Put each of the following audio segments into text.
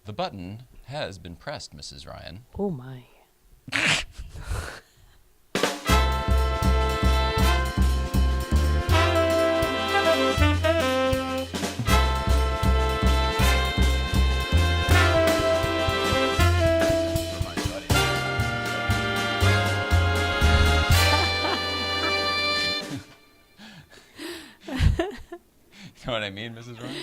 The button has been pressed, Mrs. Ryan. Oh, my. You know what I mean, Mrs. Ryan?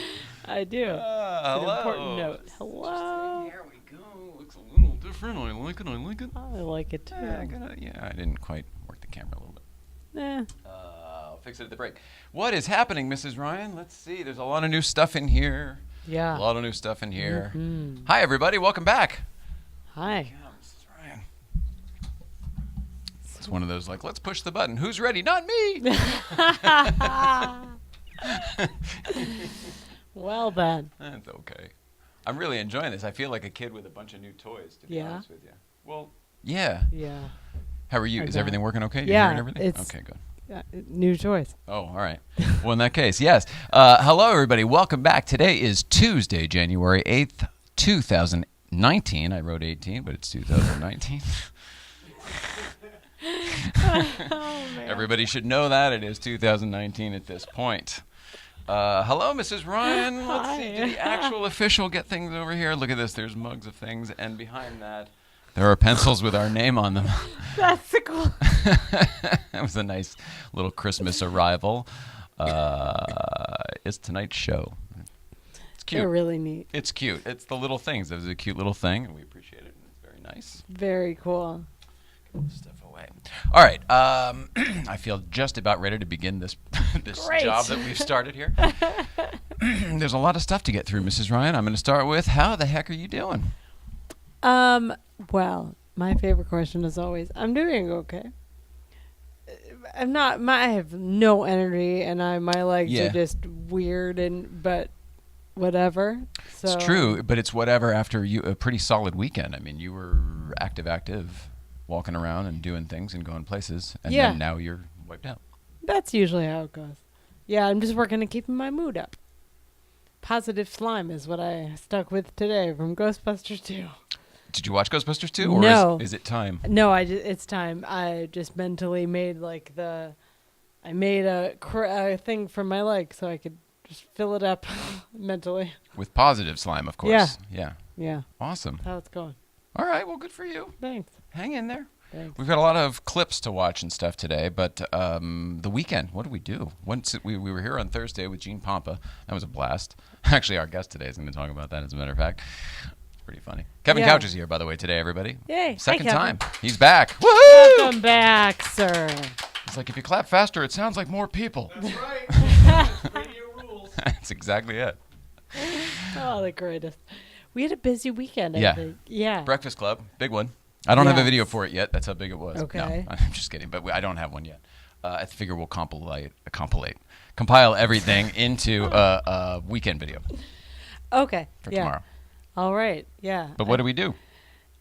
I do. Hello. An important note. Hello. Here we go. Looks a little different. I like it. I like it. I like it too. I didn't quite work the camera a little bit. Nah. I'll fix it at the break. What is happening, Mrs. Ryan? Let's see. There's a lot of new stuff in here. Yeah. A lot of new stuff in here. Mm-hmm. Hi, everybody. Welcome back. Hi. Yeah, Mrs. Ryan. It's one of those like, let's push the button. Who's ready? Not me. Well then. That's okay. I'm really enjoying this. I feel like a kid with a bunch of new toys, to be honest with you. Well, yeah. Yeah. How are you? Is everything working okay? You Yeah, hearing everything? Okay, good. New choice. Oh, all right. Well, in that case, yes. Hello, everybody. Welcome back. Today is Tuesday, January 8th, 2019. I wrote 18, but it's 2019. Oh, man. Everybody should know that. It is 2019 at this point. Hello, Mrs. Ryan. Let's see. Did the actual official get things over here? Look at this. There's mugs of things. And behind that, there are pencils with our name on them. That's the cool. That was a nice little Christmas arrival. It's tonight's show. It's cute. They're really neat. It's cute. It's the little things. It was a cute little thing, and we appreciate it. And it's very nice. Very cool. Get this stuff away. All right. I feel just about ready to begin this job that we've started here. There's a lot of stuff to get through, Mrs. Ryan. I'm going to start with, how the heck are you doing? Well, my favorite question is always, I'm doing okay. I have no energy, and my legs are just weird, but whatever. So. It's true, but it's whatever after a pretty solid weekend. I mean, you were active, walking around and doing things and going places, and then now you're wiped out. That's usually how it goes. Yeah, I'm just working on keeping my mood up. Positive slime is what I stuck with today from Ghostbusters 2. Did you watch Ghostbusters 2, or no. is it time? No, it's time. I just mentally made I made a thing for my leg so I could just fill it up mentally. With positive slime, of course. Yeah. Awesome. That's how it's going. All right, well, good for you. Thanks. Hang in there. Thanks. We've got a lot of clips to watch and stuff today, but the weekend, what did we do? Once we were here on Thursday with Gene Pompa. That was a blast. Actually, our guest today is going to talk about that, as a matter of fact. It's pretty funny. Kevin Couch is here, by the way, today, everybody. Yay. Second Hi, time. He's back. Woohoo! Welcome back, sir. It's like, if you clap faster, it sounds like more people. That's right. Radio rules. That's exactly it. Oh, the greatest. We had a busy weekend, I think. Yeah. Breakfast Club, big one. I don't have a video for it yet. That's how big it was. Okay. No, I'm just kidding, but I don't have one yet. I figure we'll compile everything into a weekend video. Okay. For tomorrow. All right. Yeah. But what do we do?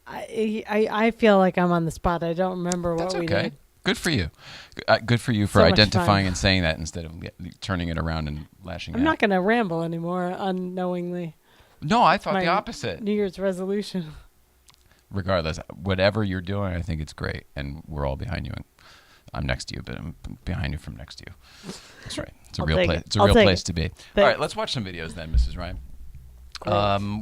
I feel like I'm on the spot. I don't remember what we did. Good for you. Good for you for So much identifying fun. and saying that instead of turning it around and lashing out. I'm not going to ramble anymore unknowingly. No, I thought the opposite. New Year's resolution. Regardless, whatever you're doing, I think it's great, and we're all behind you. And I'm next to you, but I'm behind you from next to you. That's right. It's a real place. It's a real place to be. All right, let's watch some videos then, Mrs. Ryan.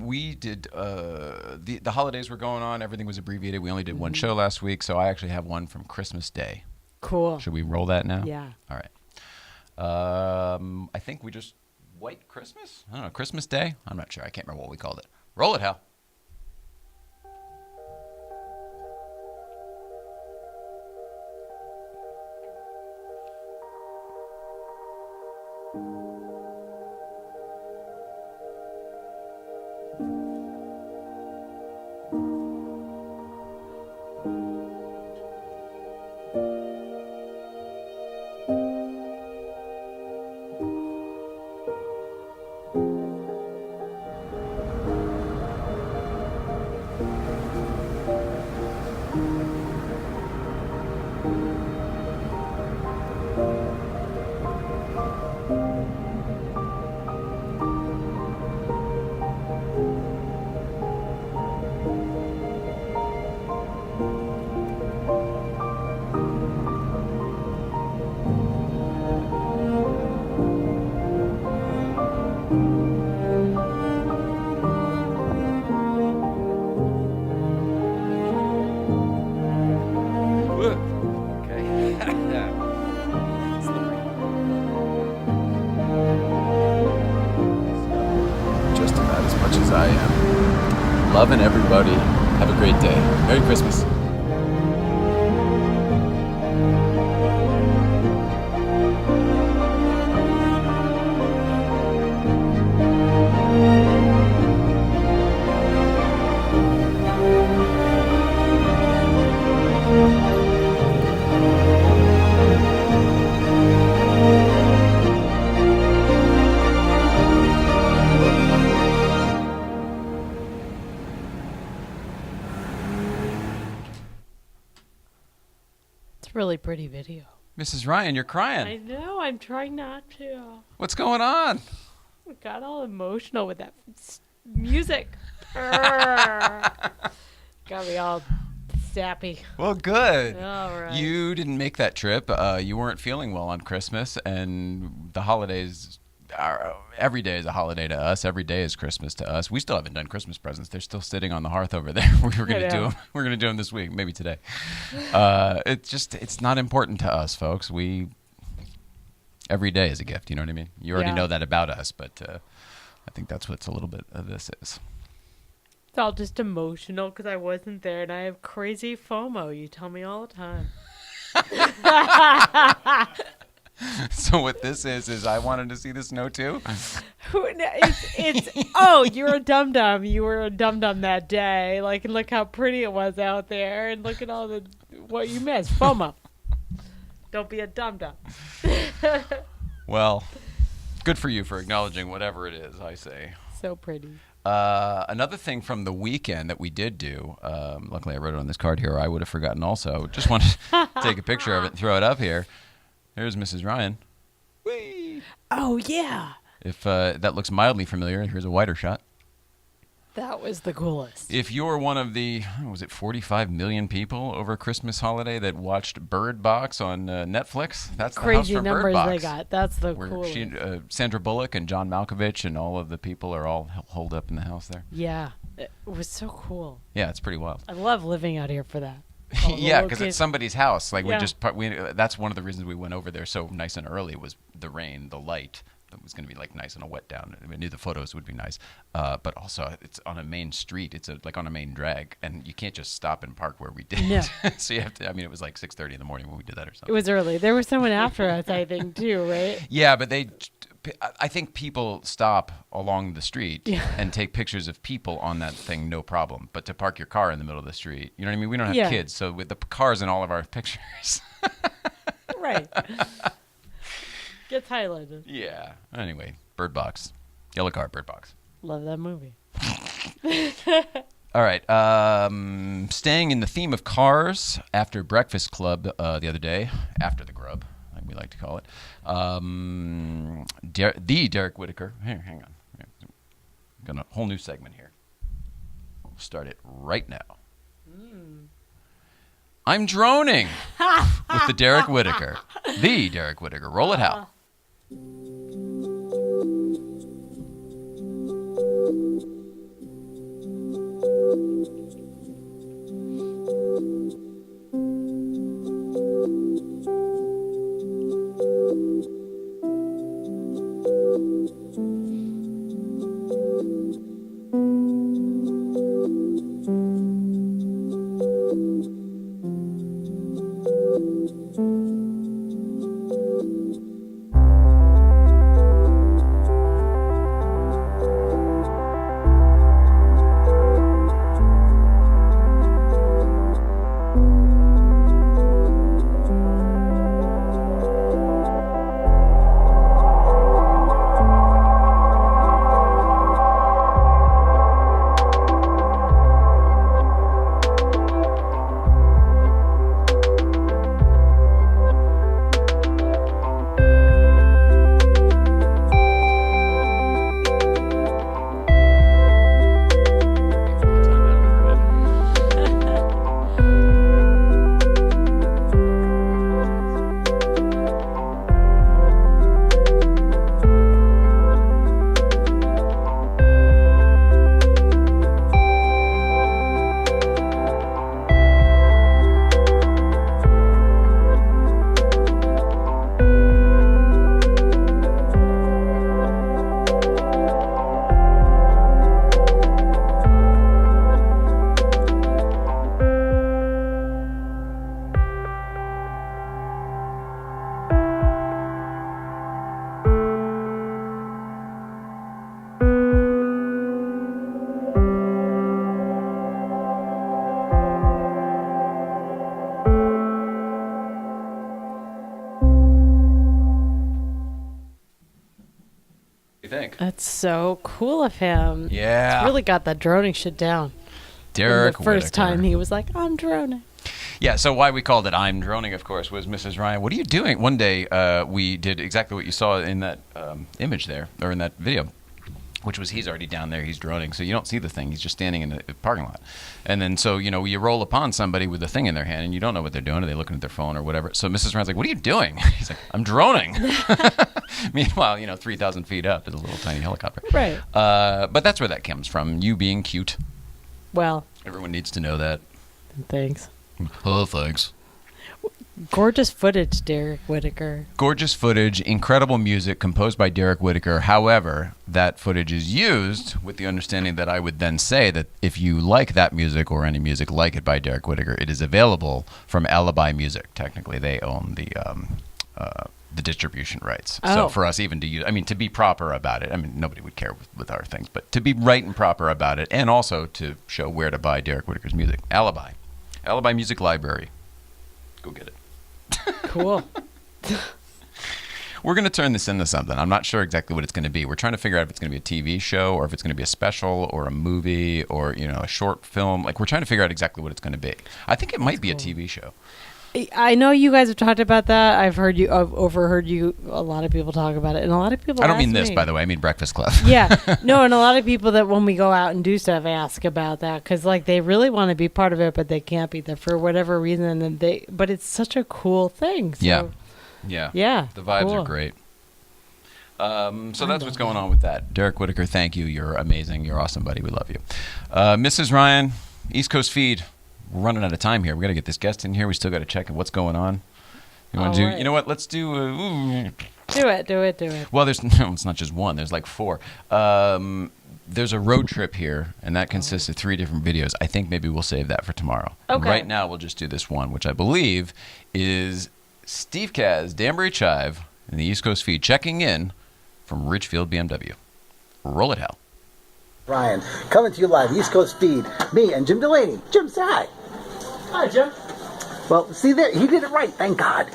We did the holidays were going on. Everything was abbreviated. We only did one show last week, so I actually have one from Christmas Day. Cool. Should we roll that now? Yeah. All right. I think we just White Christmas. I don't know, Christmas Day. I'm not sure. I can't remember what we called it. Roll it, Hal. as much as I am. Loving everybody. Have a great day. Merry Christmas. Really pretty video. Mrs. Ryan, you're crying. I know. I'm trying not to. What's going on? I got all emotional with that music. Got me all sappy. Well, good. All right. You didn't make that trip. You weren't feeling well on Christmas, and the holidays are, every day is a holiday to us. Every day is Christmas to us. We still haven't done Christmas presents. They're still sitting on the hearth over there. We were going to do them. We're going to do them this week, maybe today. It's not important to us, folks. Every day is a gift. You know what I mean? You already know that about us, but I think that's what a little bit of this is. It's all just emotional because I wasn't there, and I have crazy FOMO. You tell me all the time. So what this is I wanted to see the snow too. Oh, you're a dum-dum. You were a dum-dum that day. Like, and look how pretty it was out there, and look at all what you missed. FOMO. Don't be a dum-dum. Well, good for you for acknowledging whatever it is, I say. So pretty. Another thing from the weekend that we did do, luckily I wrote it on this card here, or I would have forgotten also. Just wanted to take a picture of it and throw it up here. There's Mrs. Ryan. Whee! Oh, yeah. If that looks mildly familiar, here's a wider shot. That was the coolest. If you're one of the, 45 million people over Christmas holiday that watched BIRDBOX on Netflix, that's the crazy house for numbers BIRDBOX. they got. That's the coolest. Sandra Bullock and John Malkovich and all of the people are all holed up in the house there. Yeah. It was so cool. Yeah, it's pretty wild. I love living out here for that. Yeah, because it's somebody's house. Like Yeah. That's one of the reasons we went over there so nice and early was the rain, the light. It was going to be like nice and a wet down. I knew the photos would be nice, but also it's on a main street. It's like on a main drag, and you can't just stop and park where we did. No. So you have to. I mean, it was like 6:30 in the morning when we did that or something. It was early. There was someone after us, I think, too, right? Yeah, but I think people stop along the street Yeah. and take pictures of people on that thing, no problem. But to park your car in the middle of the street, you know what I mean? We don't have Yeah. kids, so with the cars in all of our pictures. Right. Gets highlighted. Yeah. Anyway, BIRDBOX. Yellow car, BIRDBOX. Love that movie. All right. Staying in the theme of cars, after Breakfast Club the other day, after the grub, like we like to call it, the Derek Whitacre. Here, hang on. Got a whole new segment here. We'll start it right now. I'm droning with the Derek Whitacre. The Derek Whitacre. Roll it out. That's so cool of him. Yeah. He's really got that droning shit down. Derek The first Whitacre. time he was like, I'm droning. Yeah, so why we called it I'm Droning, of course, was Mrs. Ryan, what are you doing? One day we did exactly what you saw in that image there, or in that video, which was he's already down there, he's droning, so you don't see the thing, he's just standing in the parking lot. And then so, you roll upon somebody with a thing in their hand, and you don't know what they're doing, or they're looking at their phone or whatever. So Mrs. Ryan's like, what are you doing? He's like, I'm droning. Meanwhile, 3,000 feet up is a little tiny helicopter. Right. But that's where that comes from, you being cute. Well. Everyone needs to know that. Thanks. Oh, thanks. Gorgeous footage, Derek Whitacre. Gorgeous footage, incredible music composed by Derek Whitacre. However, that footage is used with the understanding that I would then say that if you like that music or any music like it by Derek Whitacre, it is available from Alibi Music. Technically, they own the distribution rights. Oh. So for us even to use, to be proper about it, nobody would care with our things, but to be right and proper about it, and also to show where to buy Derek Whitacre's music. Alibi Music Library. Go get it. Cool. We're going to turn this into something. I'm not sure exactly what it's going to be. We're trying to figure out if it's going to be a TV show or if it's going to be a special or a movie or, a short film. We're trying to figure out exactly what it's going to be. I think it might be a TV show. I know you guys have talked about that. I've overheard you, a lot of people talk about it. And a lot of people I don't mean ask this, me. by the way. I mean Breakfast Club. Yeah. No, and a lot of people that when we go out and do stuff ask about that because, they really want to be part of it, but they can't be there for whatever reason. But it's such a cool thing. So, Yeah. Yeah. The vibes are great. So that's what's going on with that. Derek Whitacre, thank you. You're amazing. You're awesome, buddy. We love you. Mrs. Ryan, East Coast Feed. We're running out of time here. We got to get this guest in here. We still got to check what's going on. You want to do? Right. You know what? Let's do. Do it. Well, it's not just one. There's 4. There's a road trip here, and that consists of 3 different videos. I think maybe we'll save that for tomorrow. Okay. Right now, we'll just do this one, which I believe is Steve Kaz, Danbury Chive, in the East Coast Feed, checking in from Ridgefield BMW. Roll it, Hal. Ryan, coming to you live, East Coast Feed. Me and Jim Delaney. Jim, say hi. Hi, Jim. Well, see there, he did it right, thank God.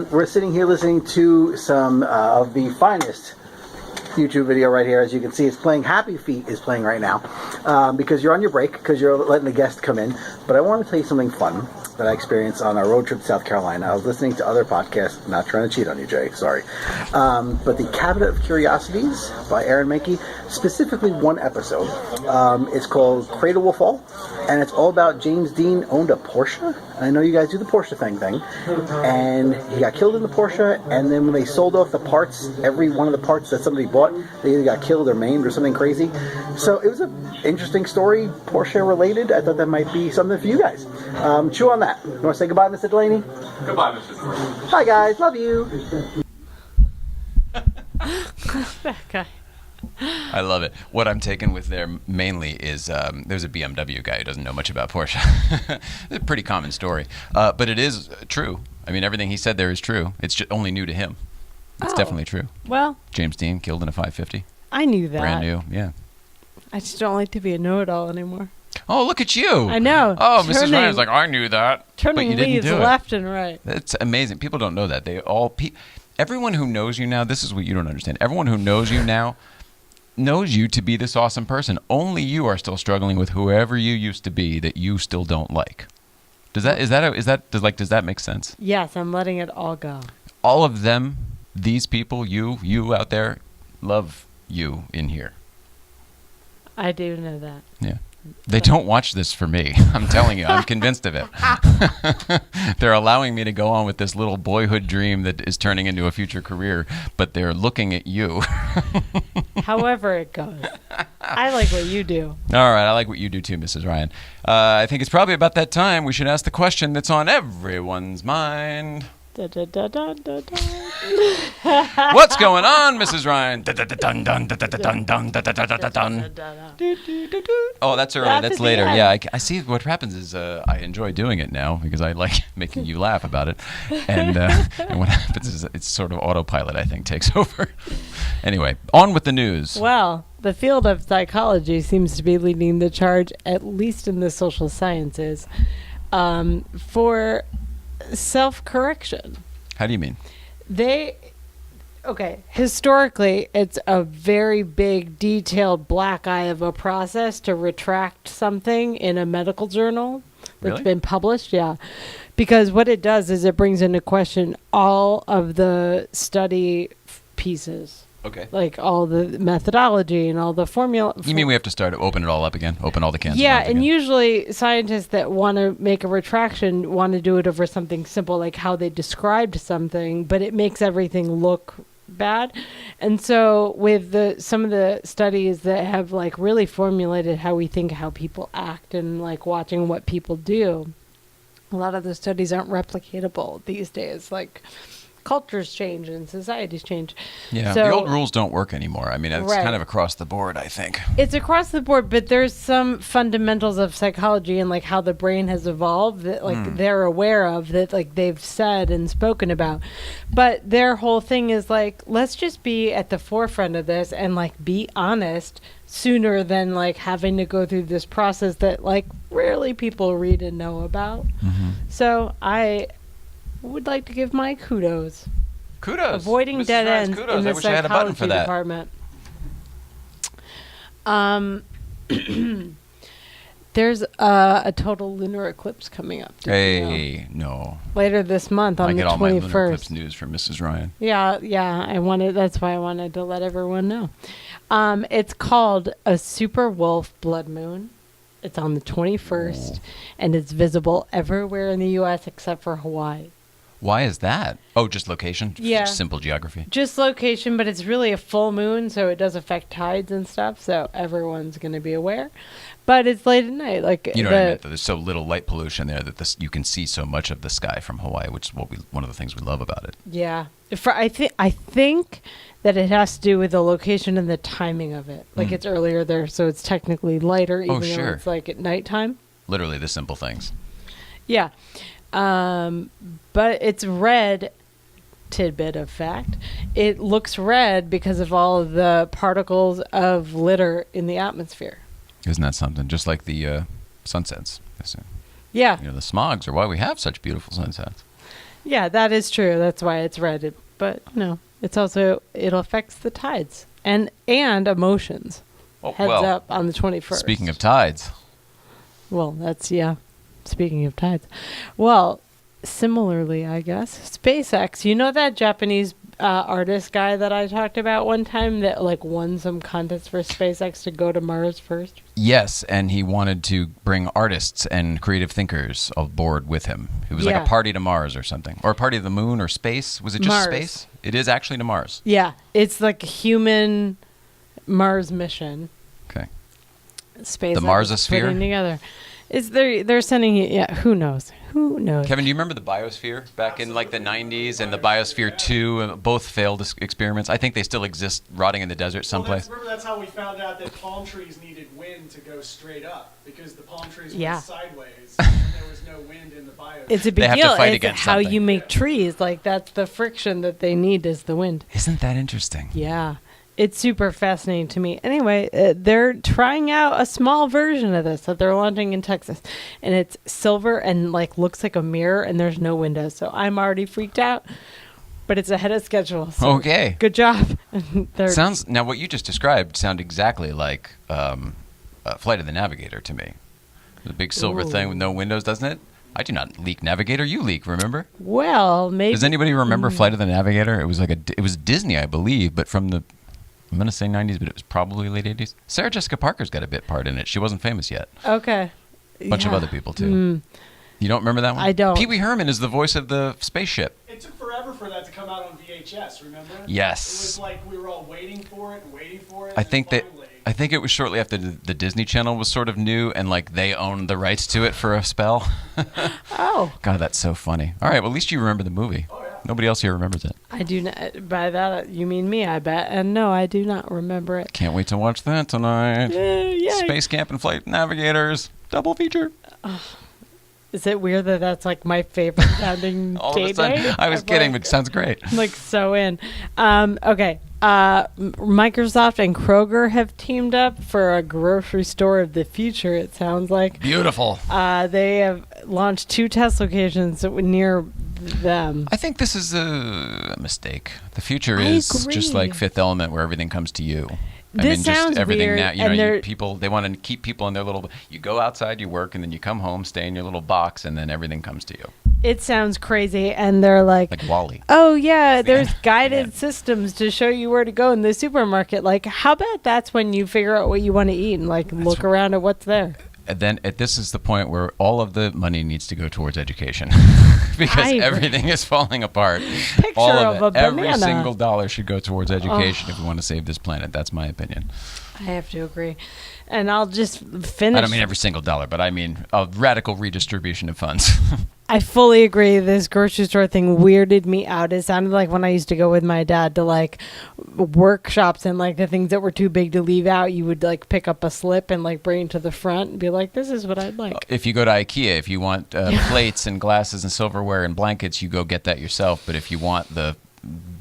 We're sitting here listening to some of the finest YouTube video right here. As you can see, it's playing. Happy Feet is playing right now because you're on your break, because you're letting the guest come in. But I want to tell you something fun that I experienced on our road trip to South Carolina. I was listening to other podcasts, not trying to cheat on you, Jay, sorry. But the Cabinet of Curiosities by Aaron Mahnke, specifically one episode. It's called Cradle Will Fall, and it's all about James Dean owned a Porsche. And I know you guys do the Porsche thing, and he got killed in the Porsche, and then when they sold off the parts, every one of the parts that somebody bought, they either got killed or maimed or something crazy. So it was an interesting story, Porsche related. I thought that might be something for you guys. Chew on that. You want to say goodbye, Mr. Delaney? Goodbye, Mr. Delaney. Hi, guys. Love you. That guy. I love it. What I'm taking with there mainly is there's a BMW guy who doesn't know much about Porsche. It's a pretty common story. But it is true. Everything he said there is true. It's just only new to him. It's definitely true. Well, James Dean killed in a 550. I knew that. Brand new, yeah. I just don't like to be a know-it-all anymore. Oh, look at you. I know. Oh, Mrs. Ryan's like, I knew that. Turning but you didn't leaves do it. left and right. It's amazing. People don't know that. Everyone who knows you now, this is what you don't understand. Everyone who knows you now knows you to be this awesome person. Only you are still struggling with whoever you used to be that you still don't like. Does that make sense? Yes, I'm letting it all go. All of them, these people, you out there, love you in here. I do know that. Yeah. They don't watch this for me. I'm telling you, I'm convinced of it. They're allowing me to go on with this little boyhood dream that is turning into a future career, but they're looking at you. However it goes. I like what you do. All right, I like what you do too, Mrs. Ryan. I think it's probably about that time we should ask the question that's on everyone's mind. Da, da, da, da, da, da. What's going on, Mrs. Ryan? Oh, that's early. Laugh That's at the later. end. Yeah, I see. What happens is I enjoy doing it now because I like making you laugh about it. And what happens is it's sort of autopilot, I think, takes over. Anyway, on with the news. Well, the field of psychology seems to be leading the charge, at least in the social sciences, for self-correction. How do you mean? Okay, historically, it's a very big, detailed black eye of a process to retract something in a medical journal that's Really? been published. Yeah, because what it does is it brings into question all of the study pieces. Okay. Like all the methodology and all the formula. You mean we have to open it all up again? Open all the cans? Yeah, of worms and again? usually scientists that want to make a retraction want to do it over something simple, like how they described something, but it makes everything look bad. And so with some of the studies that have like really formulated how we think, how people act, and like watching what people do, a lot of the studies aren't replicatable these days. Like cultures change and societies change. Yeah, So- the old rules don't work anymore. I mean, it's Right. kind of across the board, I think. It's across the board, but there's some fundamentals of psychology and like how the brain has evolved that like they're aware of, that like they've said and spoken about. But their whole thing is like, let's just be at the forefront of this and like be honest sooner than like having to go through this process that like rarely people read and know about. So I would like to give my kudos. Kudos. Avoiding Mrs. dead Ryan's ends kudos. in the I wish I had a button for psychology that. department. There's a total lunar eclipse coming up. Did you know? Hey, no. Later this month I on the get all my lunar 21st. eclipse news from Mrs. Ryan. Yeah. That's why I wanted to let everyone know. It's called a super wolf blood moon. It's on the 21st, and it's visible everywhere in the U.S. except for Hawaii. Why is that? Oh, just location? Yeah. Just simple geography. Just location, but it's really a full moon, so it does affect tides and stuff, so everyone's going to be aware. But it's late at night. Like You know what I meant? There's so little light pollution there that you can see so much of the sky from Hawaii, which is one of the things we love about it. Yeah. I think that it has to do with the location and the timing of it. Like it's earlier there, so it's technically lighter, even though sure. it's like at nighttime. Literally the simple things. Yeah. But it's red, tidbit of fact. It looks red because of all of the particles of litter in the atmosphere. Isn't that something? Just like the sunsets. Yeah. The smogs are why we have such beautiful sunsets. Yeah, that is true. That's why it's red. But no, it's also, it affects the tides and emotions. Oh, Heads well, up on the 21st. Speaking of tides. Well, speaking of tides. Well, similarly, I guess, SpaceX, you know that Japanese artist guy that I talked about one time that like won some contest for SpaceX to go to Mars first? Yes, and he wanted to bring artists and creative thinkers aboard with him. It was like Yeah. a party to Mars or something. Or a party to the moon or space. Was it just Mars. space? It is actually to Mars. Yeah, it's like a human Mars mission. Okay. SpaceX The Marsosphere? putting together. They're sending it? Yeah, who knows? Who knows? Kevin, do you remember the biosphere back in like the 90s and the Biosphere 2? Both failed experiments. I think they still exist rotting in the desert someplace. Remember, that's how we found out that palm trees needed wind to go straight up, because the palm trees Yeah. went sideways and there was no wind in the biosphere. It's a big They have to deal. fight It's against how something. you make trees. Like that's the friction that they need is the wind. Isn't that interesting? Yeah. It's super fascinating to me. Anyway, they're trying out a small version of this that they're launching in Texas. And it's silver and like looks like a mirror and there's no windows. So I'm already freaked out. But it's ahead of schedule. So Okay. good job. Now what you just described sound exactly like Flight of the Navigator to me. The big silver Ooh. thing with no windows, doesn't it? I do not leak Navigator. You leak, remember? Well, maybe. Does anybody remember Flight of the Navigator? It was like it was Disney, I believe, but from the, I'm going to say 90s, but it was probably late 80s. Sarah Jessica Parker's got a bit part in it. She wasn't famous yet. Okay. A bunch of other people, too. You don't remember that one? I don't. Pee Wee Herman is the voice of the spaceship. It took forever for that to come out on VHS, remember? Yes. It was like we were all waiting for it and waiting for it. I and think finally, it was shortly after the Disney Channel was sort of new and like they owned the rights to it for a spell. Oh. God, that's so funny. All right, well, at least you remember the movie. Oh, yeah. Nobody else here remembers it. I do not. By that, you mean me, I bet. And no, I do not remember it. Can't wait to watch that tonight. Yeah. Space Camp and Flight Navigators. Double feature. Is it weird that that's like my favorite sounding All of a date sudden, night? I was I'm kidding, like, but it sounds great. I'm like so in. Okay. Microsoft and Kroger have teamed up for a grocery store of the future, it sounds like. Beautiful. They have launched 2 test locations near them. I think this is a mistake. The future is just like Fifth Element, where everything comes to you. This sounds just everything weird, now. People, they want to keep people in their little. You go outside, you work, and then you come home, stay in your little box, and then everything comes to you. It sounds crazy, and they're like Wall-E. Oh yeah, there's guided systems to show you where to go in the supermarket. Like, how about that's when you figure out what you want to eat and look around at what's there. And then this is the point where all of the money needs to go towards education because everything is falling apart. Picture of a banana. Every single dollar should go towards education if we want to save this planet. That's my opinion. I have to agree. And I'll just finish. I don't mean every single dollar, but I mean a radical redistribution of funds. I fully agree. This grocery store thing weirded me out. It sounded like when I used to go with my dad to workshops and the things that were too big to leave out, you would pick up a slip and bring it to the front and be like, this is what I'd like. If you go to IKEA, if you want plates and glasses and silverware and blankets, you go get that yourself. But if you want the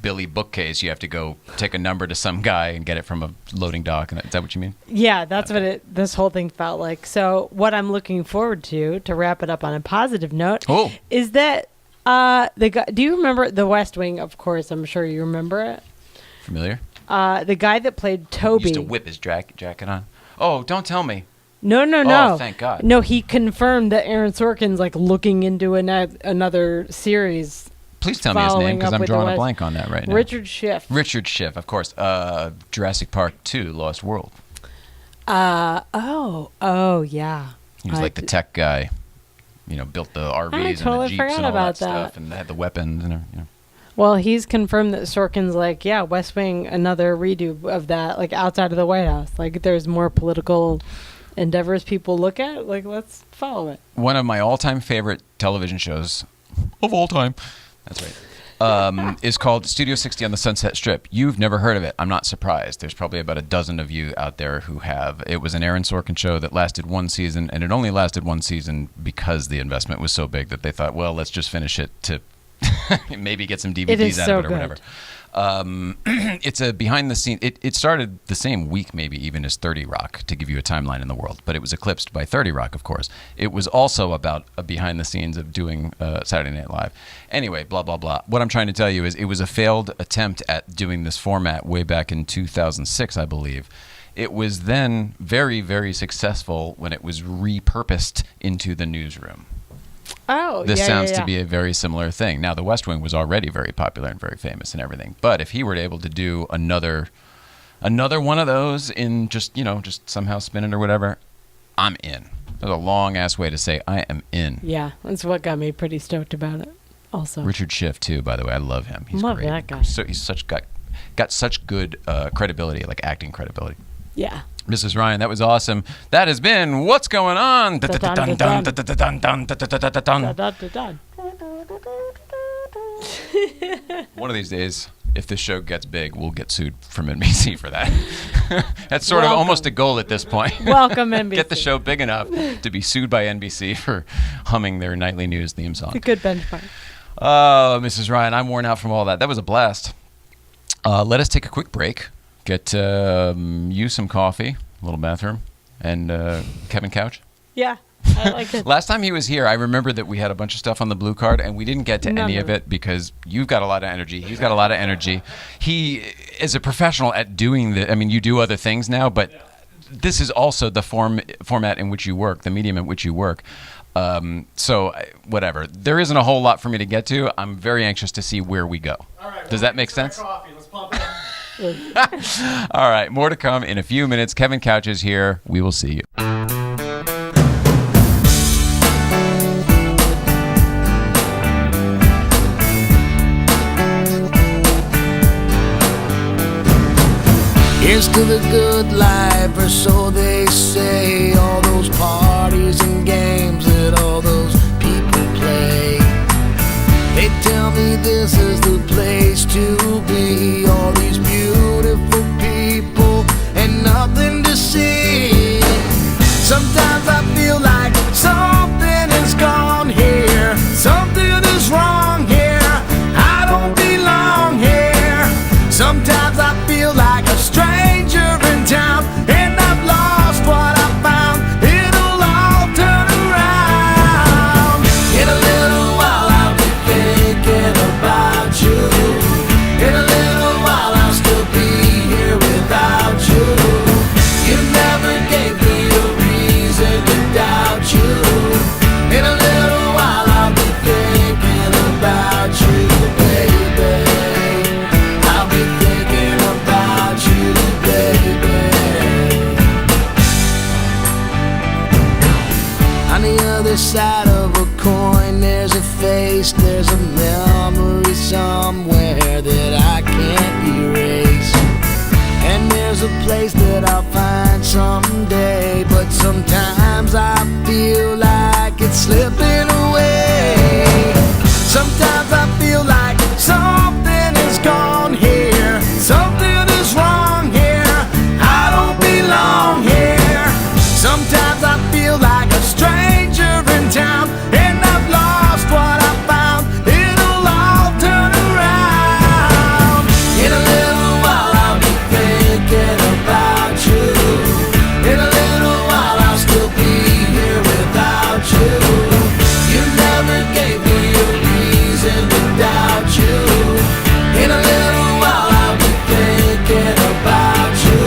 Billy bookcase, you have to go take a number to some guy and get it from a loading dock. Is that what you mean? Yeah, that's what this whole thing felt like. So what I'm looking forward to wrap it up on a positive note, is that the guy. Do you remember The West Wing? Of course, I'm sure you remember it. Familiar? The guy that played Toby used to whip his jacket on. Oh, don't tell me. No. Oh, thank God. No, he confirmed that Aaron Sorkin's looking into another series. Please tell me his name, because I'm drawing a blank on that right now. Richard Schiff. Richard Schiff, of course. Jurassic Park 2, Lost World. Oh, yeah. He was the tech guy. Built the RVs and the Jeeps and all that stuff, and had the weapons and everything. Well, he's confirmed that Sorkin's West Wing, another redo of that, outside of the White House. There's more political endeavors people look at. Let's follow it. One of my all-time favorite television shows of all time. That's right. Is called Studio 60 on the Sunset Strip. You've never heard of it. I'm not surprised. There's probably about a dozen of you out there who have. It was an Aaron Sorkin show that lasted one season, and it only lasted one season because the investment was so big that they thought, well, let's just finish it to maybe get some DVDs out of it or whatever. It's a behind the scenes. It started the same week, maybe even as 30 Rock, to give you a timeline in the world, but it was eclipsed by 30 Rock, of course. It was also about a behind the scenes of doing Saturday Night Live. Anyway, blah, blah, blah. What I'm trying to tell you is it was a failed attempt at doing this format way back in 2006, I believe. It was then very, very successful when it was repurposed into the newsroom. Oh, this sounds to be a very similar thing. Now, The West Wing was already very popular and very famous and everything. But if he were able to do another one of those in just somehow spin it or whatever, I'm in. That's a long-ass way to say I am in. Yeah, that's what got me pretty stoked about it also. Richard Schiff, too, by the way. I love him. He's love great. That guy. So he's got such good credibility, acting credibility. Yeah. Mrs. Ryan, that was awesome. That has been What's Going On? One of these days, if this show gets big, we'll get sued from NBC for that. That's sort of almost a goal at this point. Welcome, NBC. Get the show big enough to be sued by NBC for humming their nightly news theme song. It's a good benchmark. Oh, Mrs. Ryan, I'm worn out from all that. That was a blast. Let us take a quick break. Get you some coffee, a little bathroom, and Kevin Couch. Yeah, I like it. Last time he was here, I remember that we had a bunch of stuff on the blue card, and we didn't get to any of it because you've got a lot of energy. He's got a lot of energy. He is a professional at doing the. I mean, you do other things now, but this is also the format in which you work, the medium in which you work. So whatever. There isn't a whole lot for me to get to. I'm very anxious to see where we go. All right, Does that make sense? Coffee. Let's pump it up. All right, more to come in a few minutes. Kevin Couch is here. We will see you. Here's to the good life, or so they say. All those parties and games that all those people play. They tell me this is the place to be. All these beautiful people and nothing to see. Sometimes I feel like something is gone here. Something is wrong here. I don't belong here. Sometimes I feel like a stranger in town, and I've lost what I found. side of a coin, there's a face, there's a memory somewhere that I can't erase. And there's a place that I'll find someday, but sometimes I feel like it's slipping away. Sometimes I feel like something is gone here, something is wrong here, I don't belong here. Sometimes I feel like a stranger in town, and I've lost what I found. It'll all turn around. In a little while I'll be thinking about you. In a little while I'll still be here without you. You never gave me a reason to doubt you. In a little while I'll be thinking about you.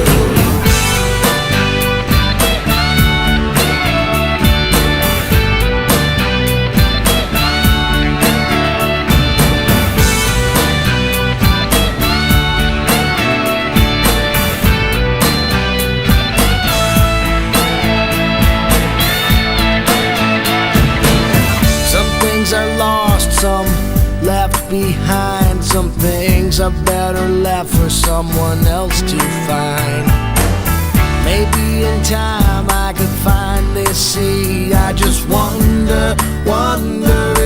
Some things are lost, some left behind. Some things are better left for someone else to find. Maybe in time I could finally see. I just wonder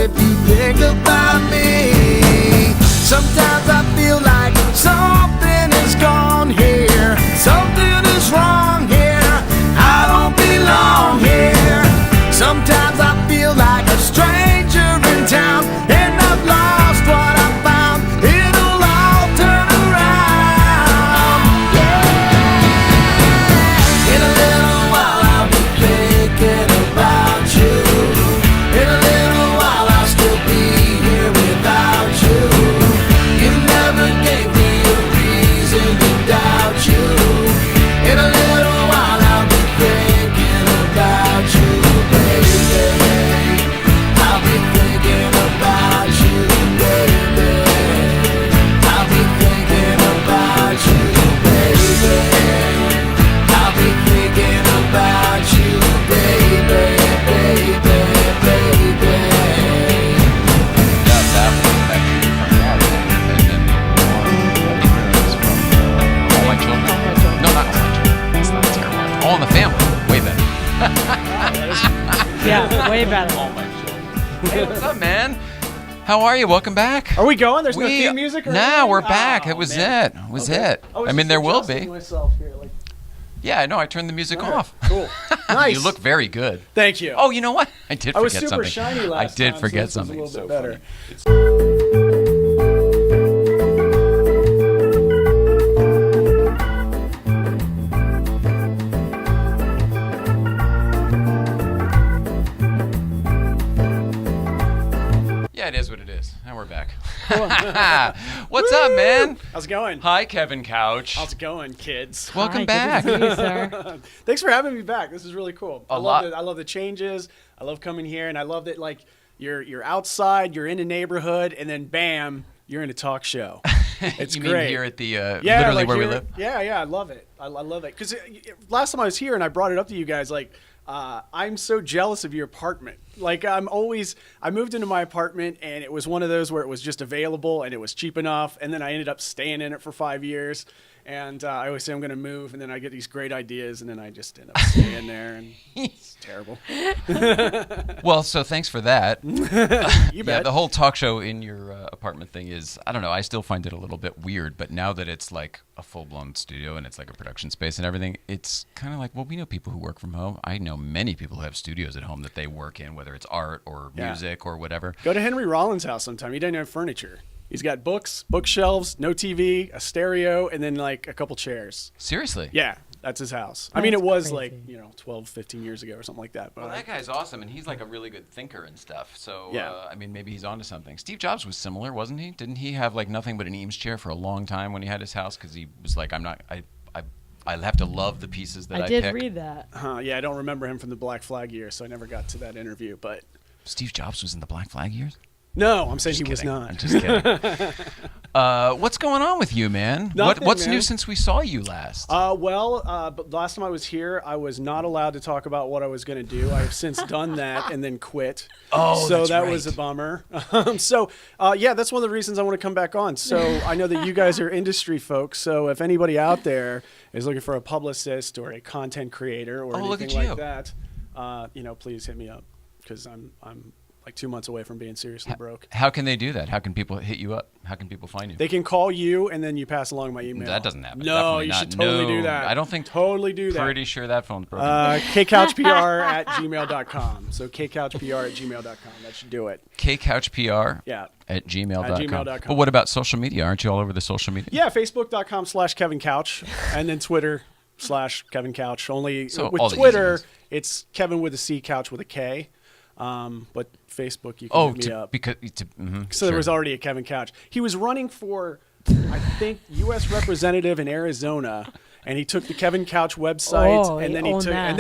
if you think about me. Sometimes I feel like something is gone here, something is wrong here, I don't belong here. Sometimes I feel like a stranger in town, and I've lost what I found. It'll all turn around. Yeah. In a little while I'll be thinking about you. In a little while I'll still be here without you. You never gave me a reason to doubt you. In a little while I'll be thinking about you, baby. I'll be thinking about you, baby. I'll be thinking about you, baby. I'll be thinking about you, baby, baby, baby. Got that one back to your front yard, and then the one from All My Children. No, not All My Children. That's not terrible. All in the Family. Way better. Yeah, way better. All My Children. Hey, what's up, man? How are you? Welcome back. Are we going? There's no theme music or Nah, anything? we're back. Oh, It was man. it. It was Okay. it. was I mean, just there will adjusting be. myself here, like, Yeah, I know. I turned the music all right, off. Cool. Nice. You look very good. Thank you. Oh, you know what? I did I was forget super something. shiny last I did time, forget so this something. was a So little bit funny. better. Yeah, it is what it is. Now we're back. What's up, man? How's it going? Hi, Kevin Couch. How's it going, kids? Welcome Hi, back. Good to see you, sir. Thanks for having me back. This is really cool. I lot. love the changes. I love coming here, and I love that like you're outside, you're in a neighborhood, and then bam, you're in a talk show. It's you great. mean here at the Yeah, literally like where we here- live? Yeah, I love it. I love it because last time I was here and I brought it up to you guys, like I'm so jealous of your apartment. Like I moved into my apartment and it was one of those where it was just available and it was cheap enough, and then I ended up staying in it for 5 years. And I always say I'm going to move, and then I get these great ideas, and then I just end up staying there, and it's terrible. Well, so thanks for that. You Yeah, bet. the whole talk show in your apartment thing is, I don't know, I still find it a little bit weird, but now that it's like a full-blown studio and it's like a production space and everything, it's kind of like, well, we know people who work from home. I know many people who have studios at home that they work in, whether it's art or Yeah. music or whatever. Go to Henry Rollins' house sometime. He doesn't have furniture. He's got books, bookshelves, no TV, a stereo, and then like a couple chairs. Seriously. Yeah, that's his house. I mean, it That's was crazy. like, 12, 15 years ago or something like that. But Well, that guy's awesome, and he's like a really good thinker and stuff. So, Yeah. I mean, maybe he's onto something. Steve Jobs was similar, wasn't he? Didn't he have like nothing but an Eames chair for a long time when he had his house? Because he was like, I have to love the pieces that I did pick. read that. yeah, I don't remember him from the Black Flag years, so I never got to that interview. But Steve Jobs was in the Black Flag years? No, I'm saying Just he was kidding. not. I'm just kidding. What's going on with you, man? Nothing, What's man. new since we saw you last? But last time I was here, I was not allowed to talk about what I was going to do. I have since done that and then quit. Oh, so that's that right. was a bummer. Yeah, that's one of the reasons I want to come back on. So I know that you guys are industry folks. So if anybody out there is looking for a publicist or a content creator or look anything at like you. that, please hit me up because I'm like 2 months away from being seriously broke. How can they do that? How can people hit you up? How can people find you? They can call you and then you pass along my email. That doesn't happen. No, Definitely you not. should totally do No, that. I don't think. Totally do that. Pretty sure that phone's broken. KCouchPR@gmail.com. So KCouchPR@gmail.com. That should do it. KCouchPR Yeah. at gmail.com. gmail.com. But what about social media? Aren't you all over the social media? Yeah, Facebook.com/Kevin Couch, and then Twitter/Kevin Couch. Only So with all the easy Twitter, ones. it's Kevin with a C, Couch with a K. But Facebook, you can hit me up. So there was already a Kevin Couch. He was running for, I think, U.S. representative in Arizona, and he took the Kevin Couch website, and then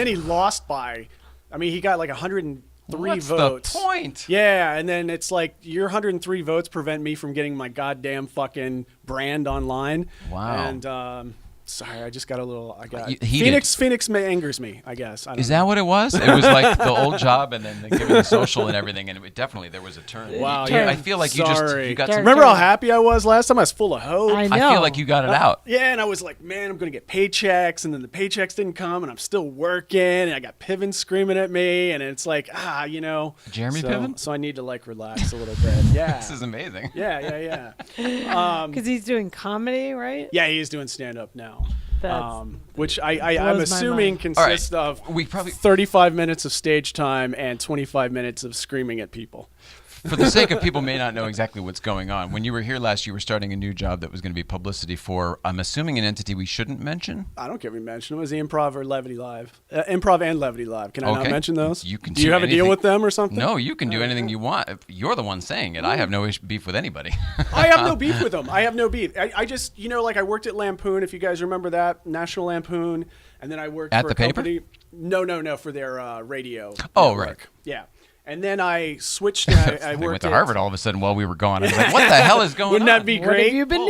he lost by. I mean, he got like 103 What's votes. the point? Yeah, and then it's like your 103 votes prevent me from getting my goddamn fucking brand online. Wow. And sorry, I just got a little. I got Heated. Phoenix angers me. I guess. I don't Is know. that what it was? It was like the old job and then giving the social and everything, and definitely there was a turn. Wow, You- yeah. I feel like you Sorry. got Derek, some. Remember how happy I was last time? I was full of hope. I know. I feel like you got it out. Yeah, and I was like, man, I'm going to get paychecks, and then the paychecks didn't come, and I'm still working, and I got Piven screaming at me, and it's like, Jeremy Piven? So I need to like relax a little bit. Yeah. This is amazing. Yeah. Because he's doing comedy, right? Yeah, he is doing stand-up now. That's Which I'm blows my assuming mind. consists of We probably, 35 minutes of stage time and 25 minutes of screaming at people. for the sake of people may not know exactly what's going on. When you were here last, you were starting a new job that was going to be publicity for, I'm assuming, an entity we shouldn't mention. I don't care if we mention them. It was the Improv or Levity Live. Improv and Levity Live. Can I not Okay. mention those? You can do you do have a deal anything. with them or something? No, you can do anything you want. You're the one saying it. I have no beef with anybody. I have no beef with them. I have no beef. I just, like I worked at Lampoon, if you guys remember that, National Lampoon, and then I worked At for the a paper? company. No, for their radio. Oh, network. right. Yeah. And then I switched. They I went worked to at Harvard all of a sudden while we were gone. I was like, what the hell is going Wouldn't on? that be what great? have you been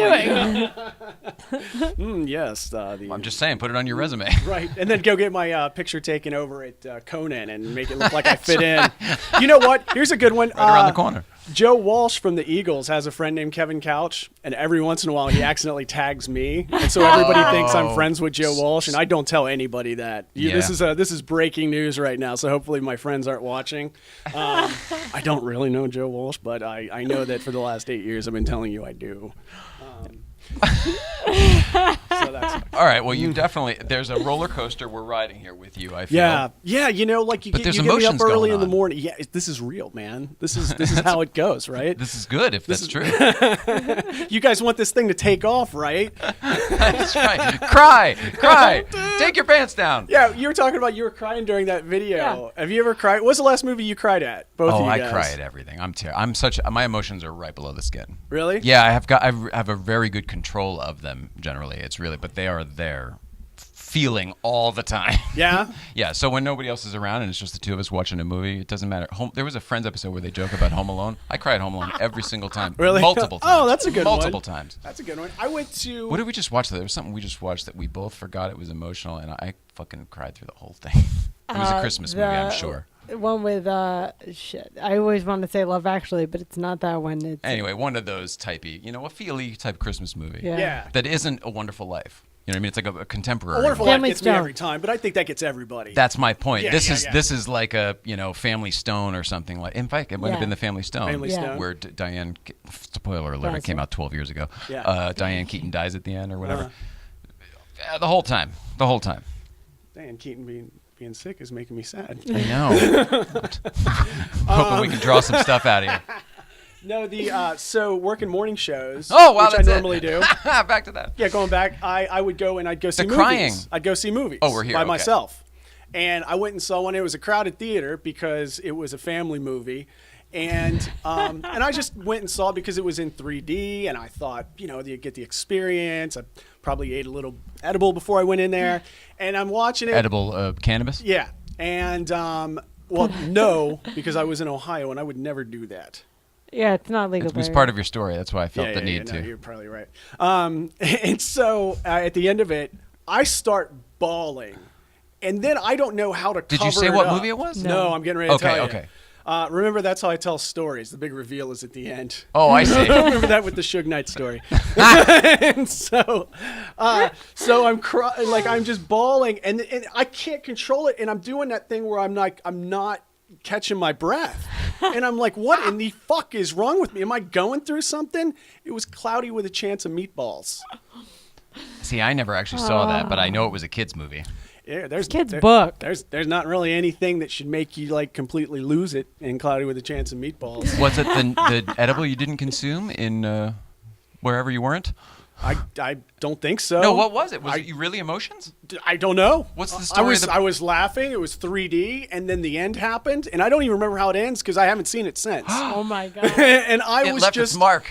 doing? Yes. I'm just saying, put it on your resume. Right, and then go get my picture taken over at Conan and make it look like I fit in. You know what? Here's a good one. Right around the corner. Joe Walsh from the Eagles has a friend named Kevin Couch, and every once in a while he accidentally tags me, and so everybody thinks I'm friends with Joe Walsh, and I don't tell anybody that. This is breaking news right now, so hopefully my friends aren't watching. I don't really know Joe Walsh, but I know that for the last 8 years I've been telling you I do. So that's All right. Well, you definitely. There's a roller coaster we're riding here with you. I feel. yeah. Like you But get, there's you get me up emotions early going in the on. morning. Yeah, this is real, man. This is how it goes, right? This is good if that's true. You guys want this thing to take off, right? That's right. Cry. Take your pants down. Yeah, you were talking about you were crying during that video. Yeah. Have you ever cried? What's the last movie you cried at? Both of you I guys. cry at everything. My emotions are right below the skin. Really? Yeah, I have a very good control of them generally. It's really, but they are there, feeling all the time. Yeah? Yeah. So when nobody else is around and it's just the two of us watching a movie, it doesn't matter. There was a Friends episode where they joke about Home Alone. I cry at Home Alone every single time. Really? Multiple times. Oh, that's a good one. Multiple times. That's a good one. I went to... What did we just watch? There was something we just watched that we both forgot it was emotional, and I fucking cried through the whole thing. It was a Christmas movie, I'm sure. One with shit. I always want to say Love Actually, but it's not that one. It's Anyway, one of those typey, a feel-y type Christmas movie. Yeah. That isn't A Wonderful Life. You know what I mean? It's like a contemporary. A Wonderful one. Life Family gets me Stone. every time, but I think that gets everybody. That's my point. Yeah, this yeah. This is like a Family Stone or something like. In fact, it might have Yeah. been the Family Stone. Family Yeah. Stone. Where Diane. Spoiler alert! Yeah, it came out 12 years ago. Yeah. Diane Keaton dies at the end or whatever. Uh-huh. The whole time. Dan Keaton being sick is making me sad. I know. Hoping we can draw some stuff out of you. No, so working morning shows, Oh wow, which that's I normally do. Back to that. Yeah, going back, I would go and I'd go see movies. crying. I'd go see movies. Oh, we're here, by okay. myself. And I went and saw one. It was a crowded theater because it was a family movie. And I just went and saw it because it was in 3D, and I thought, you get the experience. I probably ate a little edible before I went in there, and I'm watching it. Edible cannabis. Yeah, and well, no, because I was in Ohio and I would never do that. Yeah, it's not legal. It was part of your story. That's why I felt the need to. No, you're probably right. And so at the end of it, I start bawling. And then I don't know how to cover it up. Did you say what movie it was? No, I'm getting ready to tell you. Okay. Remember, that's how I tell stories. The big reveal is at the end. Oh, I see. Remember that with the Suge Knight story. And so I'm I'm just bawling, and I can't control it, and I'm doing that thing where I'm not catching my breath, and I'm like, what in the fuck is wrong with me? Am I going through something? It was Cloudy with a Chance of Meatballs. See, I never actually saw that, but I know it was a kid's movie. Yeah, there's kid's book. There's not really anything that should make you like completely lose it in Cloudy with a Chance of Meatballs. Was it the edible you didn't consume in wherever you weren't? I don't think so. No, what was it? Was it you really emotions? I don't know. What's the story? I was laughing. It was 3D, and then the end happened, and I don't even remember how it ends because I haven't seen it since. Oh my god! And I It was left just its mark.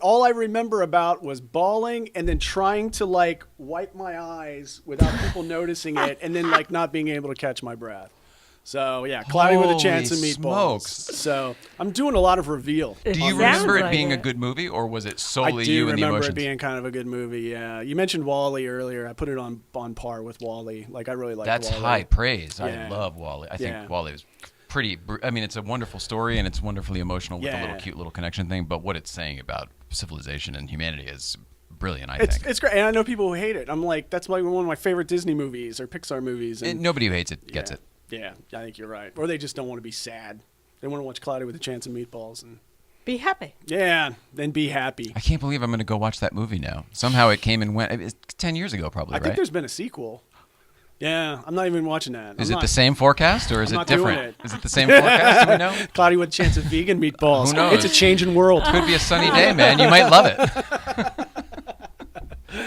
all I remember about was bawling, and then trying to like wipe my eyes without people noticing it, and then like not being able to catch my breath. So yeah, Cloudy with a Chance of Holy Meatballs. smokes. So I'm doing a lot of reveal. Do you Sounds remember it like being a it. good movie, or was it I solely do you and the remember emotions? it being kind of a good movie. Yeah, you mentioned Wall-E earlier. I put it on par with Wall-E. Like I really like. That's Wall-E. high praise. I Yeah. love Wall-E. I think Yeah. Wall-E was pretty. I mean, it's a wonderful story and it's wonderfully emotional with the little Yeah. cute little connection thing. But what it's saying about civilization and humanity is brilliant. I It's think great, and I know people who hate it. I'm like, that's like one of my favorite Disney movies or Pixar movies. And Nobody who hates it gets yeah, it. Yeah, I think you're right. Or they just don't want to be sad. They want to watch Cloudy with a Chance of Meatballs, and Be happy. yeah, then be happy. I can't believe I'm going to go watch that movie now. Somehow it came and went. It's 10 years ago, probably, I right? think there's been a sequel. Yeah, I'm not even watching that. Is I'm it not- the same forecast or is I'm it not doing different? it. Is it the same forecast? Do we know? Cloudy with a Chance of Vegan Meatballs. Who knows? It's a changing world. Could be a sunny day, man. You might love it.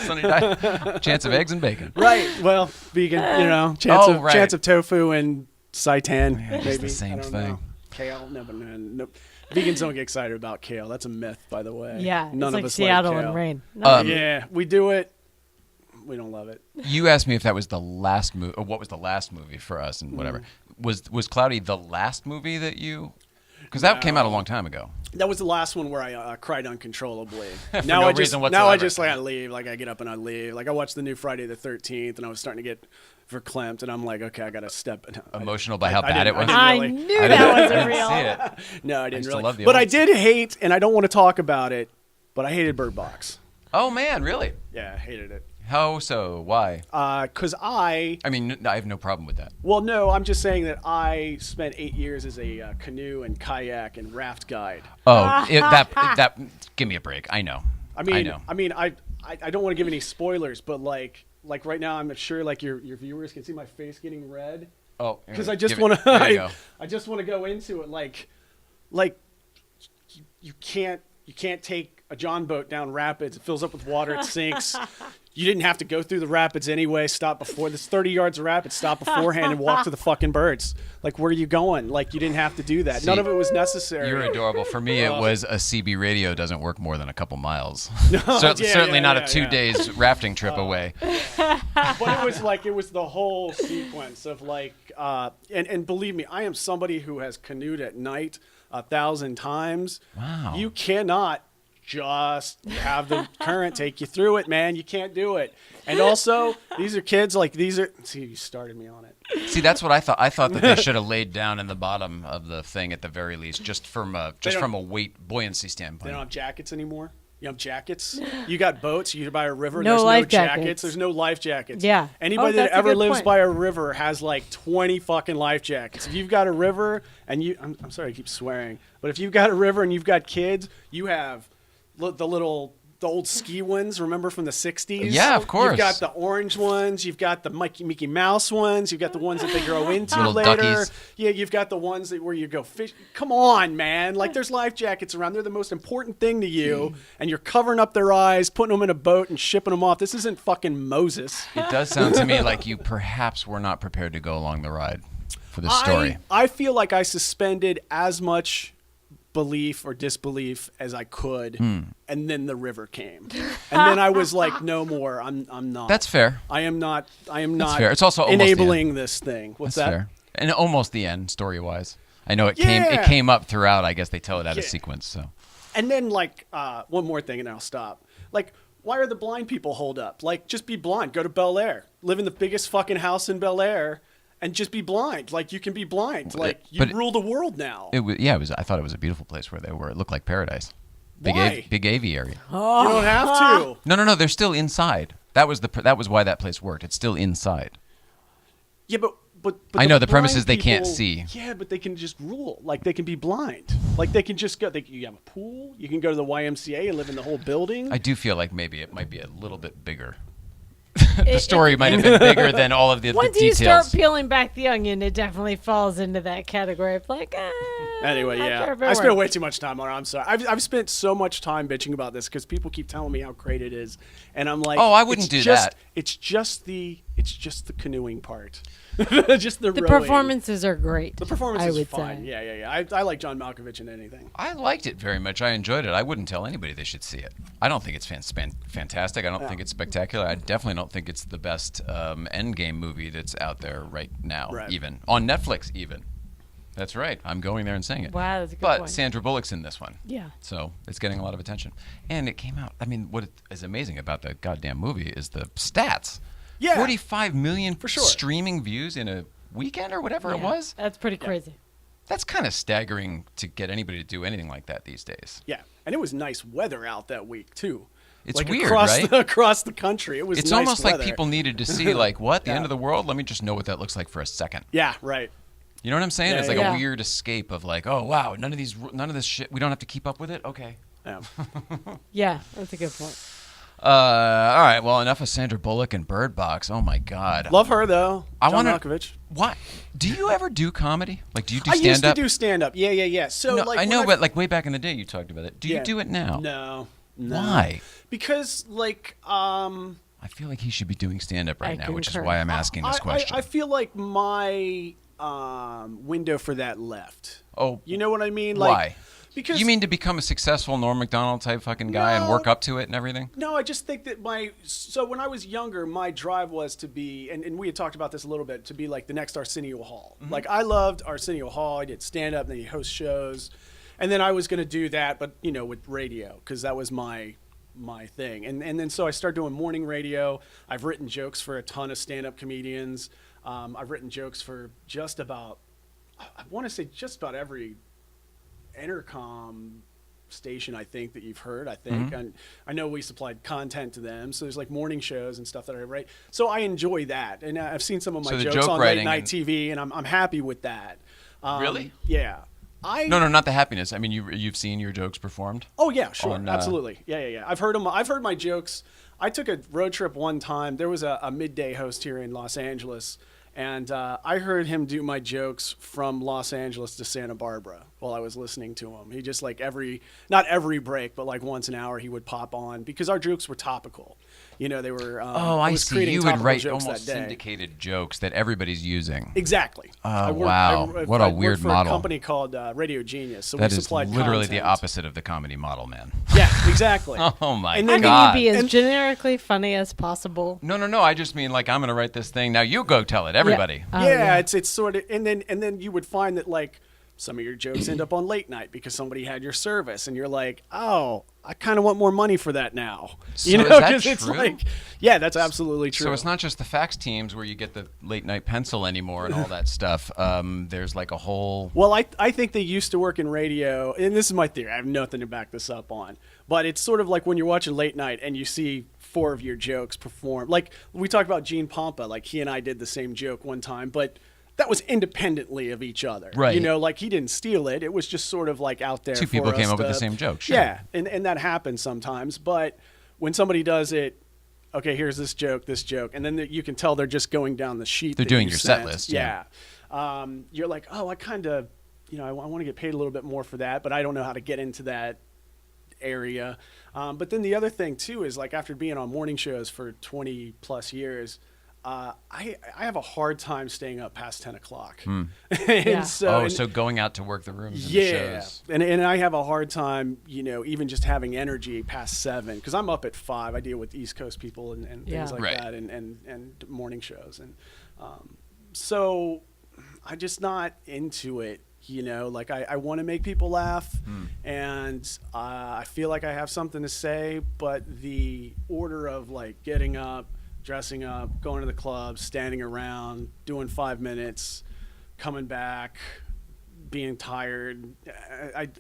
Sunny day. Chance of eggs and bacon. Right. Well, vegan. Right. Chance of tofu and seitan. Maybe it's the same I don't thing. know. Kale. No. Vegans don't get excited about kale. That's a myth, by the way. Yeah, None it's of like us Seattle like kale. and rain. Yeah, we do it. We don't love it. You asked me if that was the last movie, or what was the last movie for us, and whatever. Was Cloudy the last movie that you? Because that came out a long time ago. That was the last one where I cried uncontrollably. For now no I just reason now whatsoever. I just like I leave. Like I get up and I leave. Like I watched the new Friday the 13th, and I was starting to get verklempt, and I'm like, okay, I got to step. Emotional by how bad it was. I really. knew I that wasn't didn't real. see it. No, I didn't used to really. love the But I olds. did hate, and I don't want to talk about it. But I hated Bird Box. Oh man, really? Yeah, I hated it. How so? Why? Because I mean, I have no problem with that. well, no, I'm just saying that I spent 8 years as a canoe and kayak and raft guide. Oh, that. Give me a break. I know. I mean, know. I don't want to give any spoilers, but like right now, I'm not sure like your viewers can see my face getting red Oh, because I just give it- want there you go. to. I just want to go into it like you can't take a John boat down rapids. It fills up with water. It sinks. You didn't have to go through the rapids anyway. Stop before this 30 yards of rapids. Stop beforehand and walk to the fucking birds. Like, where are you going? Like, you didn't have to do that. None of it was necessary. You're adorable. For me, it was a CB radio doesn't work more than a couple miles. Yeah, Certainly not yeah, a 2 days rafting trip away. But it was the whole sequence of like, and believe me, I am somebody who has canoed at night 1,000 times. Wow. You cannot just have the current take you through it, man. You can't do it. And also, these are kids see, you started me on it. See, that's what I thought. I thought that they should have laid down in the bottom of the thing at the very least, just from a weight buoyancy They standpoint. don't have jackets anymore. You have jackets. You got boats. You by a river. No There's life no jackets. jackets. There's no life jackets. Yeah. Anybody Oh, that that's a ever good lives point. by a river has like 20 fucking life jackets. If you've got a river and I'm sorry, I keep swearing, but if you've got a river and you've got kids, you have the old ski ones, remember from the 60s? Yeah, of course. You've got the orange ones. You've got the Mickey Mouse ones. You've got the ones that they grow into Little later. duckies. Yeah, you've got the ones where you go fish. Come on, man. Like, there's life jackets around. They're the most important thing to you, and you're covering up their eyes, putting them in a boat, and shipping them off. This isn't fucking Moses. It does sound to me like you perhaps were not prepared to go along the ride for this story. I feel like I suspended as much belief or disbelief as I could, and then the river came, and then I was like, no more. I'm not. That's fair. I am not. fair. It's also almost the enabling this thing. What's That's that? fair. And almost the end, story-wise. I know it came up throughout. I guess they tell it out of sequence. So. And then like one more thing, and I'll stop. Like, why are the blind people holed up? Like, just be blind. Go to Bel Air. Live in the biggest fucking house in Bel Air. And just be blind. Like, you can be blind. Like, you rule the world now. It was. I thought it was a beautiful place where they were. It looked like paradise. Why? Big aviary. Oh. You don't have to. No. They're still inside. That was why that place worked. It's still inside. Yeah, but I know the premise is they can't see. Yeah, but they can just rule. Like, they can be blind. Like, they can just go. You have a pool. You can go to the YMCA and live in the whole building. I do feel like maybe it might be a little bit bigger. The story might have been bigger than all of the once details. You start peeling back the onion, it definitely falls into that category of like. Anyway, yeah, I spent way too much time on it. I'm sorry. I've spent so much time bitching about this because people keep telling me how great it is, and I'm like, oh, I wouldn't do that. It's just the canoeing part. Just the performances are great. The performance is fine. Say. Yeah. I like John Malkovich in anything. I liked it very much. I enjoyed it. I wouldn't tell anybody they should see it. I don't think it's fantastic. I don't think it's spectacular. I definitely don't think it's the best Endgame movie that's out there right now, even. On Netflix, even. That's right. I'm going there and saying it. Wow, that's a good point. But Sandra Bullock's in this one. Yeah. So it's getting a lot of attention. And it came out. I mean, what is amazing about the goddamn movie is the stats. Yeah. 45 million for sure. Streaming views in a weekend or whatever it was. That's pretty crazy. That's kind of staggering to get anybody to do anything like that these days. Yeah. And it was nice weather out that week, too. It's like weird, right? Across the country. It was It's nice almost weather. like people needed to see, like, what? The end of the world? Let me just know what that looks like for a second. Yeah, right. You know what I'm saying? It's like a weird escape of like, oh, wow, none of this shit, we don't have to keep up with it? Okay. Yeah. Yeah, that's a good point. All right, well, enough of Sandra Bullock and Bird Box. Oh, my God. Love her, though. John Malkovich. What? Do you ever do comedy? Like, do you do stand-up? I used to do stand-up. Yeah. So, no, like, I know, but like way back in the day you talked about it. Do you do it now? No. Why? Because, like, I feel like he should be doing stand-up right now, which is why I'm asking this question. I feel like my window for that left. Oh. You know what I mean? Like, why? Because you mean to become a successful Norm Macdonald type fucking guy and work up to it and everything? No, I just think that so when I was younger, my drive was to be, and we had talked about this a little bit, to be like the next Arsenio Hall. Mm-hmm. Like, I loved Arsenio Hall. I did stand-up, and then he host shows. And then I was going to do that, but, you know, with radio, because that was my thing. And then so I started doing morning radio. I've written jokes for a ton of stand-up comedians. I've written jokes for just about every intercom station I think that you've heard. And I know we supplied content to them, so there's like morning shows and stuff that I write. So I enjoy that, and I've seen some of my jokes on late night TV, and I'm happy with that. Really? Yeah. No, not the happiness. I mean, you've seen your jokes performed? Oh yeah, sure, absolutely. Yeah. I've heard them. I've heard my jokes. I took a road trip one time. There was a midday host here in Los Angeles. And I heard him do my jokes from Los Angeles to Santa Barbara while I was listening to him. He just like not every break, but like once an hour he would pop on because our jokes were topical. You know, they were. I see. You would write almost syndicated jokes that everybody's using. Exactly. Oh, wow. What a weird model. I worked for a company called Radio Genius. So that we is supplied literally content. the opposite of the comedy model, man. Yeah, exactly. Oh, my God. How can you be as generically funny as possible? No. I just mean like I'm going to write this thing. Now you go tell it. Everybody. Yeah. It's sort of, and then you would find that like some of your jokes end up on late night because somebody had your service, and you're like, oh, I kind of want more money for that now. So you know, because it's like, yeah, that's absolutely true. So it's not just the fax teams where you get the late night pencil anymore and all that stuff. There's like a whole. Well, I think they used to work in radio, and this is my theory. I have nothing to back this up on, but it's sort of like when you're watching late night and you see 4 of your jokes perform. Like we talked about Gene Pompa, like he and I did the same joke one time, but that was independently of each other. Right. You know, like he didn't steal it. It was just sort of like out there. 2 people came up with the same joke. Sure. Yeah. And that happens sometimes. But when somebody does it, okay, here's this joke, and then you can tell they're just going down the sheet. They're doing your set list. Yeah. You're like, oh, I kind of, I want to get paid a little bit more for that, but I don't know how to get into that area. But then the other thing too is like after being on morning shows for 20 plus years, I have a hard time staying up past 10 o'clock. So going out to work the rooms and the shows. And I have a hard time, even just having energy past 7 because I'm up at 5. I deal with East Coast people and things like that and morning shows. And so I'm just not into it You know, like I want to make people laugh, and I feel like I have something to say, but the order of like getting up, dressing up, going to the club, standing around, doing 5 minutes, coming back, being tired.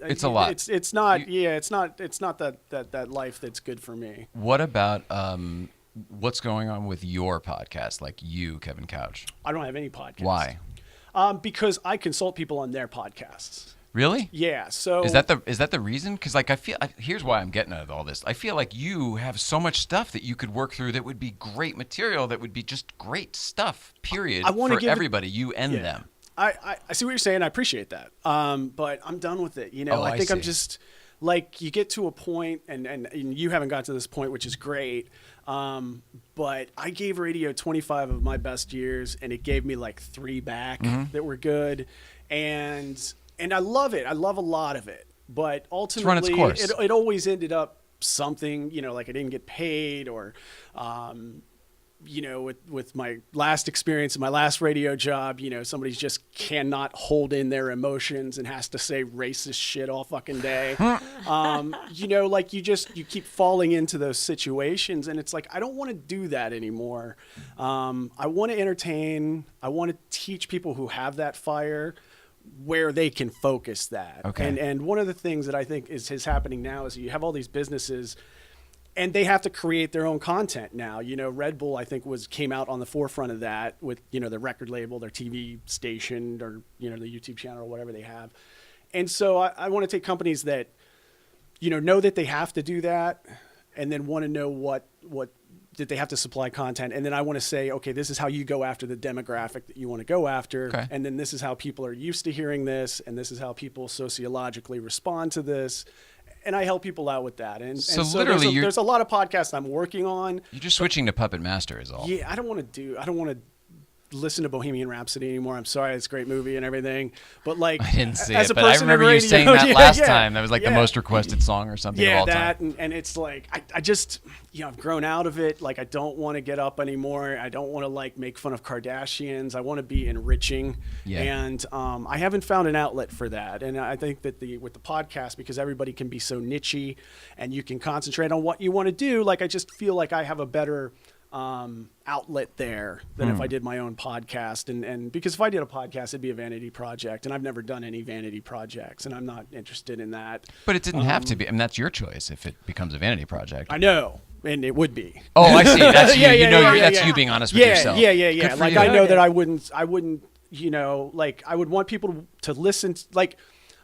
It's a lot. It's not. It's not that life that's good for me. What about what's going on with your podcast? Like you, Kevin Couch. I don't have any podcasts. Why? Because I consult people on their podcasts. Really? Yeah. So is that the reason? Because like here's why I'm getting out of all this. I feel like you have so much stuff that you could work through that would be great material. That would be just great stuff. Period. I want to for give everybody, you and them. I see what you're saying. I appreciate that. But I'm done with it. You know, I think I'm just like, you get to a point, and you haven't got to this point, which is great. But I gave radio 25 of my best years, and it gave me like 3 back that were good. And I love it. I love a lot of it. But ultimately, it always ended up something, you know, like I didn't get paid, or, you know, with my last experience, my last radio job, you know, somebody just cannot hold in their emotions and has to say racist shit all fucking day. You know, like you keep falling into those situations, and it's like, I don't want to do that anymore. I want to entertain. I want to teach people who have that fire where they can focus that. Okay. And one of the things that I think is happening now is you have all these businesses, and they have to create their own content now. You know, Red Bull, I think, came out on the forefront of that with, you know, their record label, their TV station, or, you know, the YouTube channel or whatever they have. And so I want to take companies that, you know that they have to do that, and then want to know what that they have to supply content. And then I want to say, okay, this is how you go after the demographic that you want to go after. Okay. And then this is how people are used to hearing this, and this is how people sociologically respond to this. And I help people out with that. And so literally there's a lot of podcasts I'm working on. You're just switching to Puppet Master is all. Yeah, I don't want to listen to Bohemian Rhapsody anymore. I'm sorry, it's a great movie and everything. But like, I didn't see as it, a but I person remember in you radio, saying that last yeah, time. That was like the yeah. most requested song or something of all time. And it's like, I just, you know, I've grown out of it. Like, I don't want to get up anymore. I don't want to like make fun of Kardashians. I want to be enriching. Yeah. And I haven't found an outlet for that. And I think that with the podcast, because everybody can be so nichey and you can concentrate on what you want to do, like I just feel like I have a better outlet there than if I did my own podcast. And because if I did a podcast, it'd be a vanity project, and I've never done any vanity projects, and I'm not interested in that. But it didn't have to be. I mean, that's your choice if it becomes a vanity project. I know, and it would be. Oh, I see. That's you. That's yeah. you being honest with yourself. Yeah. Like, you. I know that I wouldn't, you know, like I would want people to listen to, like,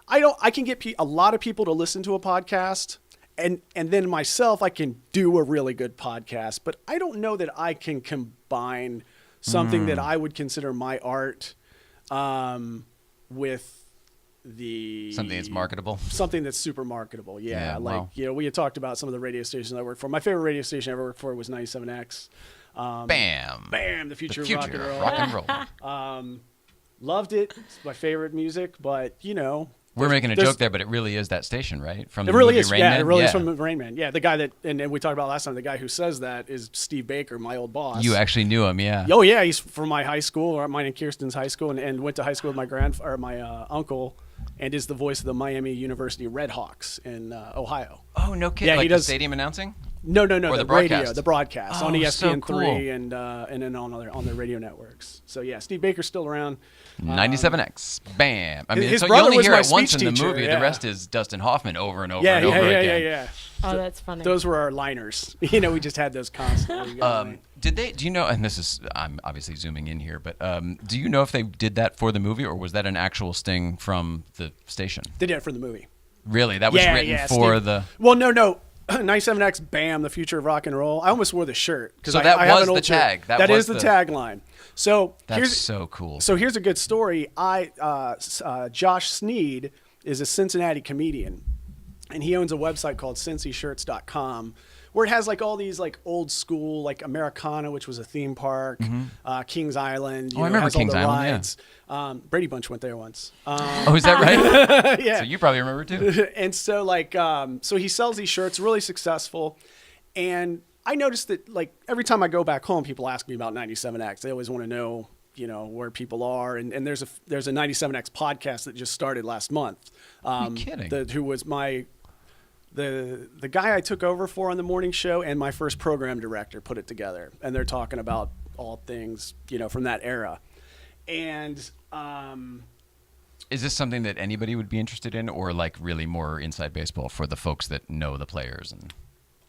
I can get a lot of people to listen to a podcast, and then myself, I can do a really good podcast, but I don't know that I can combine something that I would consider my art with something that's marketable. Something that's super marketable. Yeah. Like, wow. you know, we had talked about some of the radio stations I worked for. My favorite radio station I ever worked for was 97X. Bam. The future of rock and roll. Loved it. It's my favorite music, but you know, we're making a joke there, but it really is that station, right? From the it really movie is. Rain Yeah, Man? it really is from Rain Man. Yeah, the guy that, and we talked about last time, the guy who says that is Steve Baker, my old boss. You actually knew him, yeah. Oh yeah, he's from my high school, or mine and Kirsten's high school, and went to high school with my uncle, and is the voice of the Miami University Redhawks in Ohio. Oh, no kidding. Yeah, like he does the stadium announcing? No, Or the broadcast? radio, the broadcast on Oh, ESPN3 so cool. and then on the radio networks. So yeah, Steve Baker's still around. 97X. Bam. I mean, his so you brother only was hear my it once in speech the teacher, movie. yeah. The rest is Dustin Hoffman over and over and over again. Yeah. Oh, that's funny. Those were our liners. You know, we just had those constantly going. Do you know, and this is, I'm obviously zooming in here, but do you know if they did that for the movie, or was that an actual sting from the station? They did it for the movie. Really? That was written for Steve. the... Well, no. 97X, bam, the future of rock and roll. I almost wore the shirt. So I that have was an old the tag. Shirt. That That was is the the tagline. So That's so cool. So here's a good story. Josh Sneed is a Cincinnati comedian, and he owns a website called cincyshirts.com, where it has like all these like old school, like Americana, which was a theme park, Kings Island. I remember has all Kings the Island, rides. Brady Bunch went there once. Oh, is that right? Yeah. So you probably remember too. And so like, so he sells these shirts, really successful. And I noticed that like every time I go back home, people ask me about 97X. They always want to know, where people are. And there's a 97X podcast that just started last month. Are you kidding? Who was the guy I took over for on the morning show and my first program director put it together. And they're talking about all things, from that era. And is this something that anybody would be interested in, or like really more inside baseball for the folks that know the players? And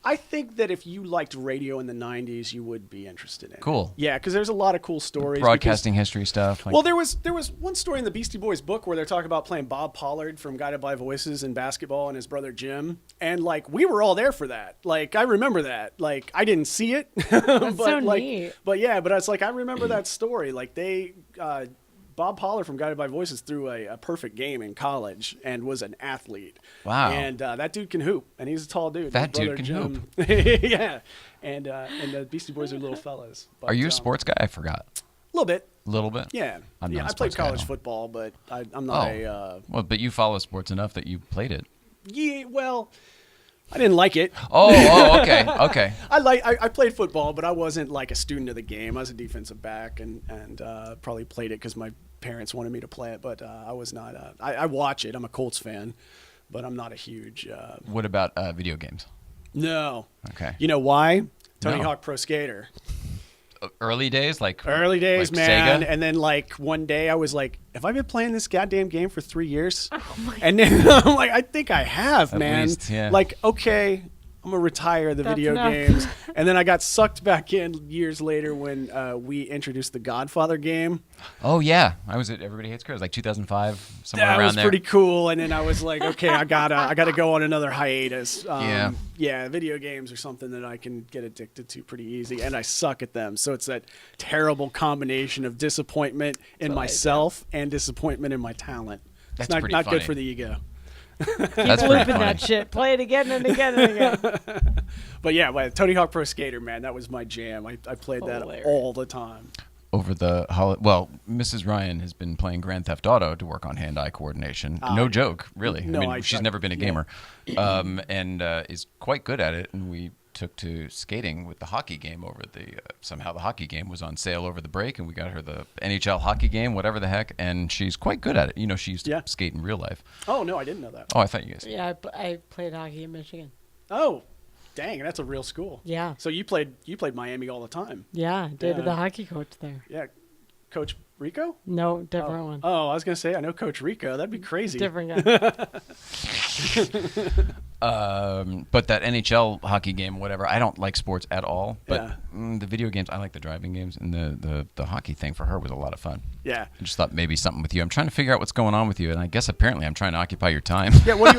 I think that if you liked radio in the 90s, you would be interested in it. Cool. Yeah, because there's a lot of cool stories. Broadcasting history stuff. Well, there was one story in the Beastie Boys book where they're talking about playing Bob Pollard from Guided by Voices in basketball and his brother Jim. And, we were all there for that. I remember that. I didn't see it. That's so neat. But, yeah, but it's I remember that story. Bob Pollard from Guided by Voices threw a perfect game in college and was an athlete. Wow. And that dude can hoop, and he's a tall dude. That dude can hoop. Yeah. And the Beastie Boys are little fellas. But, are you a sports guy? I forgot. A little bit. A little bit? Yeah. I'm not a I played sports guy, college no. football, but I'm not Well, but you follow sports enough that you played it. Yeah, well, I didn't like it. Oh, okay. I played football, but I wasn't a student of the game. I was a defensive back and probably played it because my parents wanted me to play it, but I was not. I watch it. I'm a Colts fan, but I'm not a huge. What about video games? No. Okay. You know why? Tony No. Hawk Pro Skater. Early days, early days, man. Sega? And then one day I was like, have I been playing this goddamn game for 3 years? Oh my and then I'm like, I think I have, At man. least, yeah. Okay, I'm gonna retire the That's video enough. games. And then I got sucked back in years later when we introduced the Godfather game. Oh yeah, I was at Everybody Hates Cars, 2005, somewhere That around was there. pretty cool. And then I was like, okay, I gotta go on another hiatus. Yeah, video games are something that I can get addicted to pretty easy, and I suck at them. So it's that terrible combination of disappointment in myself and disappointment in my talent. That's It's pretty not funny. good for the ego. That's pretty Looping funny. that shit. Play it again and again and again. But yeah, Tony Hawk Pro Skater, man, that was my jam. I played that Hilarious. all the time. Over the Mrs. Ryan has been playing Grand Theft Auto to work on hand-eye coordination. No joke, really. No, she's never been a gamer, and is quite good at it. And we took to skating with the hockey game over somehow the hockey game was on sale over the break, and we got her the NHL hockey game, whatever the heck, and she's quite good at it. She used to skate in real life. Oh no, I didn't know that. Oh, I thought you guys. Yeah, I played hockey in Michigan. Oh, dang, that's a real school. Yeah. So you played Miami all the time. Yeah, dated Yeah. the hockey coach there. Yeah, Coach Rico? No, different one. Oh, I was gonna say I know Coach Rico. That'd be crazy. Different guy. But that NHL hockey game, whatever, I don't like sports at all. But Yeah. the video games, I like the driving games, and the hockey thing for her was a lot of fun. Yeah. I just thought maybe something with you. I'm trying to figure out what's going on with you, and I guess apparently I'm trying to occupy your time. Yeah. What do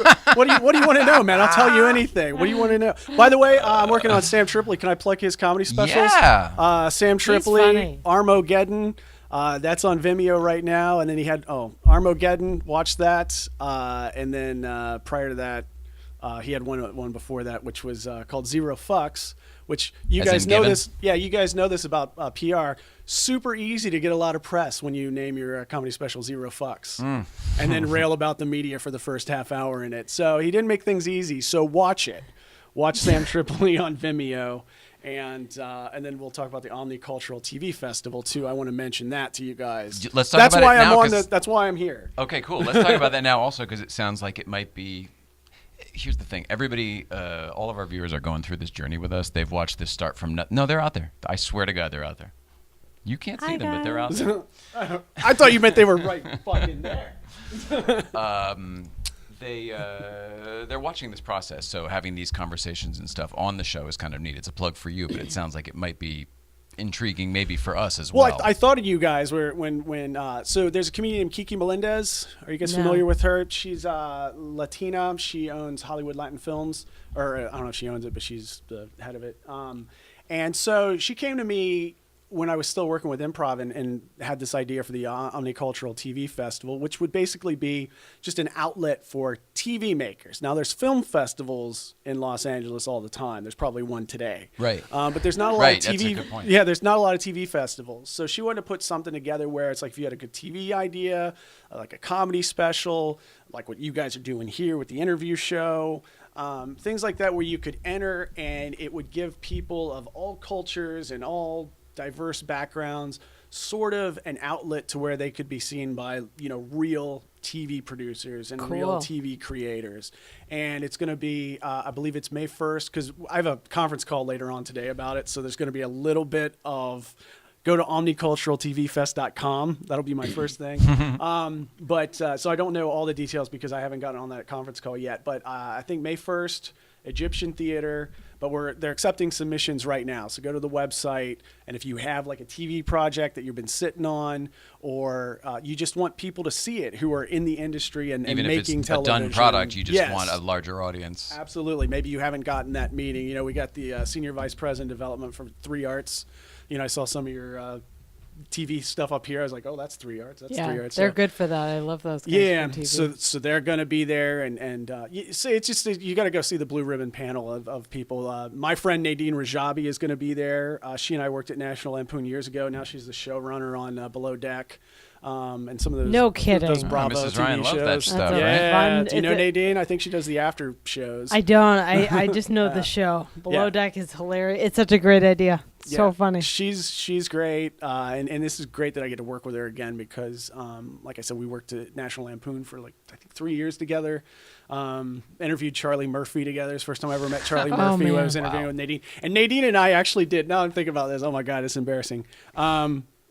you want to know, man? I'll tell you anything. What do you want to know? By the way, I'm working on Sam Tripoli. Can I plug his comedy specials? Yeah. Sam Tripoli, funny. Armageddon. That's on Vimeo right now. And then he had Armageddon. Watch that. And then prior to that, he had one before that, which was called Zero Fucks. Which you As guys in know given? this. Yeah, you guys know this about PR. Super easy to get a lot of press when you name your comedy special Zero Fucks, and then rail about the media for the first half hour in it. So he didn't make things easy. So watch it. Watch Sam Tripoli on Vimeo. And then we'll talk about the Omnicultural TV Festival too. I want to mention that to you guys. Let's talk about it now, 'cause- That's why I'm here. Okay, cool. Let's talk about that now also, because it sounds like it might be. Here's the thing. Everybody, all of our viewers are going through this journey with us. They've watched this start from... No, they're out there. I swear to God, they're out there. You can't see Hi, them, but they're out there. I thought you meant they were right fucking there. They're watching this process, so having these conversations and stuff on the show is kind of neat. It's a plug for you, but it sounds like it might be intriguing maybe for us as well. Well, I thought of you guys when so there's a comedian named Kiki Melendez. Are you guys No. familiar with her? She's Latina. She owns Hollywood Latin Films, or I don't know if she owns it, but she's the head of it. And so she came to me when I was still working with improv and had this idea for the Omnicultural TV Festival, which would basically be just an outlet for TV makers. Now, there's film festivals in Los Angeles all the time. There's probably one today. Right. But there's not a lot Right, of TV. that's a good point. Yeah, there's not a lot of TV festivals. So she wanted to put something together where it's like if you had a good TV idea, like a comedy special, like what you guys are doing here with the interview show, things like that where you could enter and it would give people of all cultures and all diverse backgrounds sort of an outlet to where they could be seen by, real TV producers and real TV creators. And it's going to be, I believe it's May 1st, because I have a conference call later on today about it. So there's going to be a little bit of, go to omniculturaltvfest.com. That'll be my first thing. So I don't know all the details because I haven't gotten on that conference call yet. But I think May 1st, Egyptian Theater. But they're accepting submissions right now. So go to the website, and if you have like a TV project that you've been sitting on, or you just want people to see it who are in the industry and even making if it's television. a done product, you just want a larger audience. Absolutely. Maybe you haven't gotten that meeting. We got the senior vice president development for 3Arts. I saw some of your TV stuff up here. I was like, oh, that's 3Arts. That's 3Arts. They're good for that. I love those guys. Yeah, for TV. so they're going to be there, and it's just you got to go see the blue ribbon panel of people. My friend Nadine Rajabi is going to be there. She and I worked at National Lampoon years ago. Now she's the showrunner on Below Deck. And some of those those Bravo Mrs. TV Ryan shows. loved that stuff, right? Yeah. Do you know Nadine? I think she does the after shows. I don't. I just know the show. Below Deck is hilarious. It's such a great idea. So funny. She's great, and this is great that I get to work with her again because, like I said, we worked at National Lampoon for I think 3 years together. Interviewed Charlie Murphy together. It's the first time I ever met Charlie Murphy when I was interviewing with Nadine. And Nadine and I actually did. Now I'm thinking about this. Oh my God, it's embarrassing.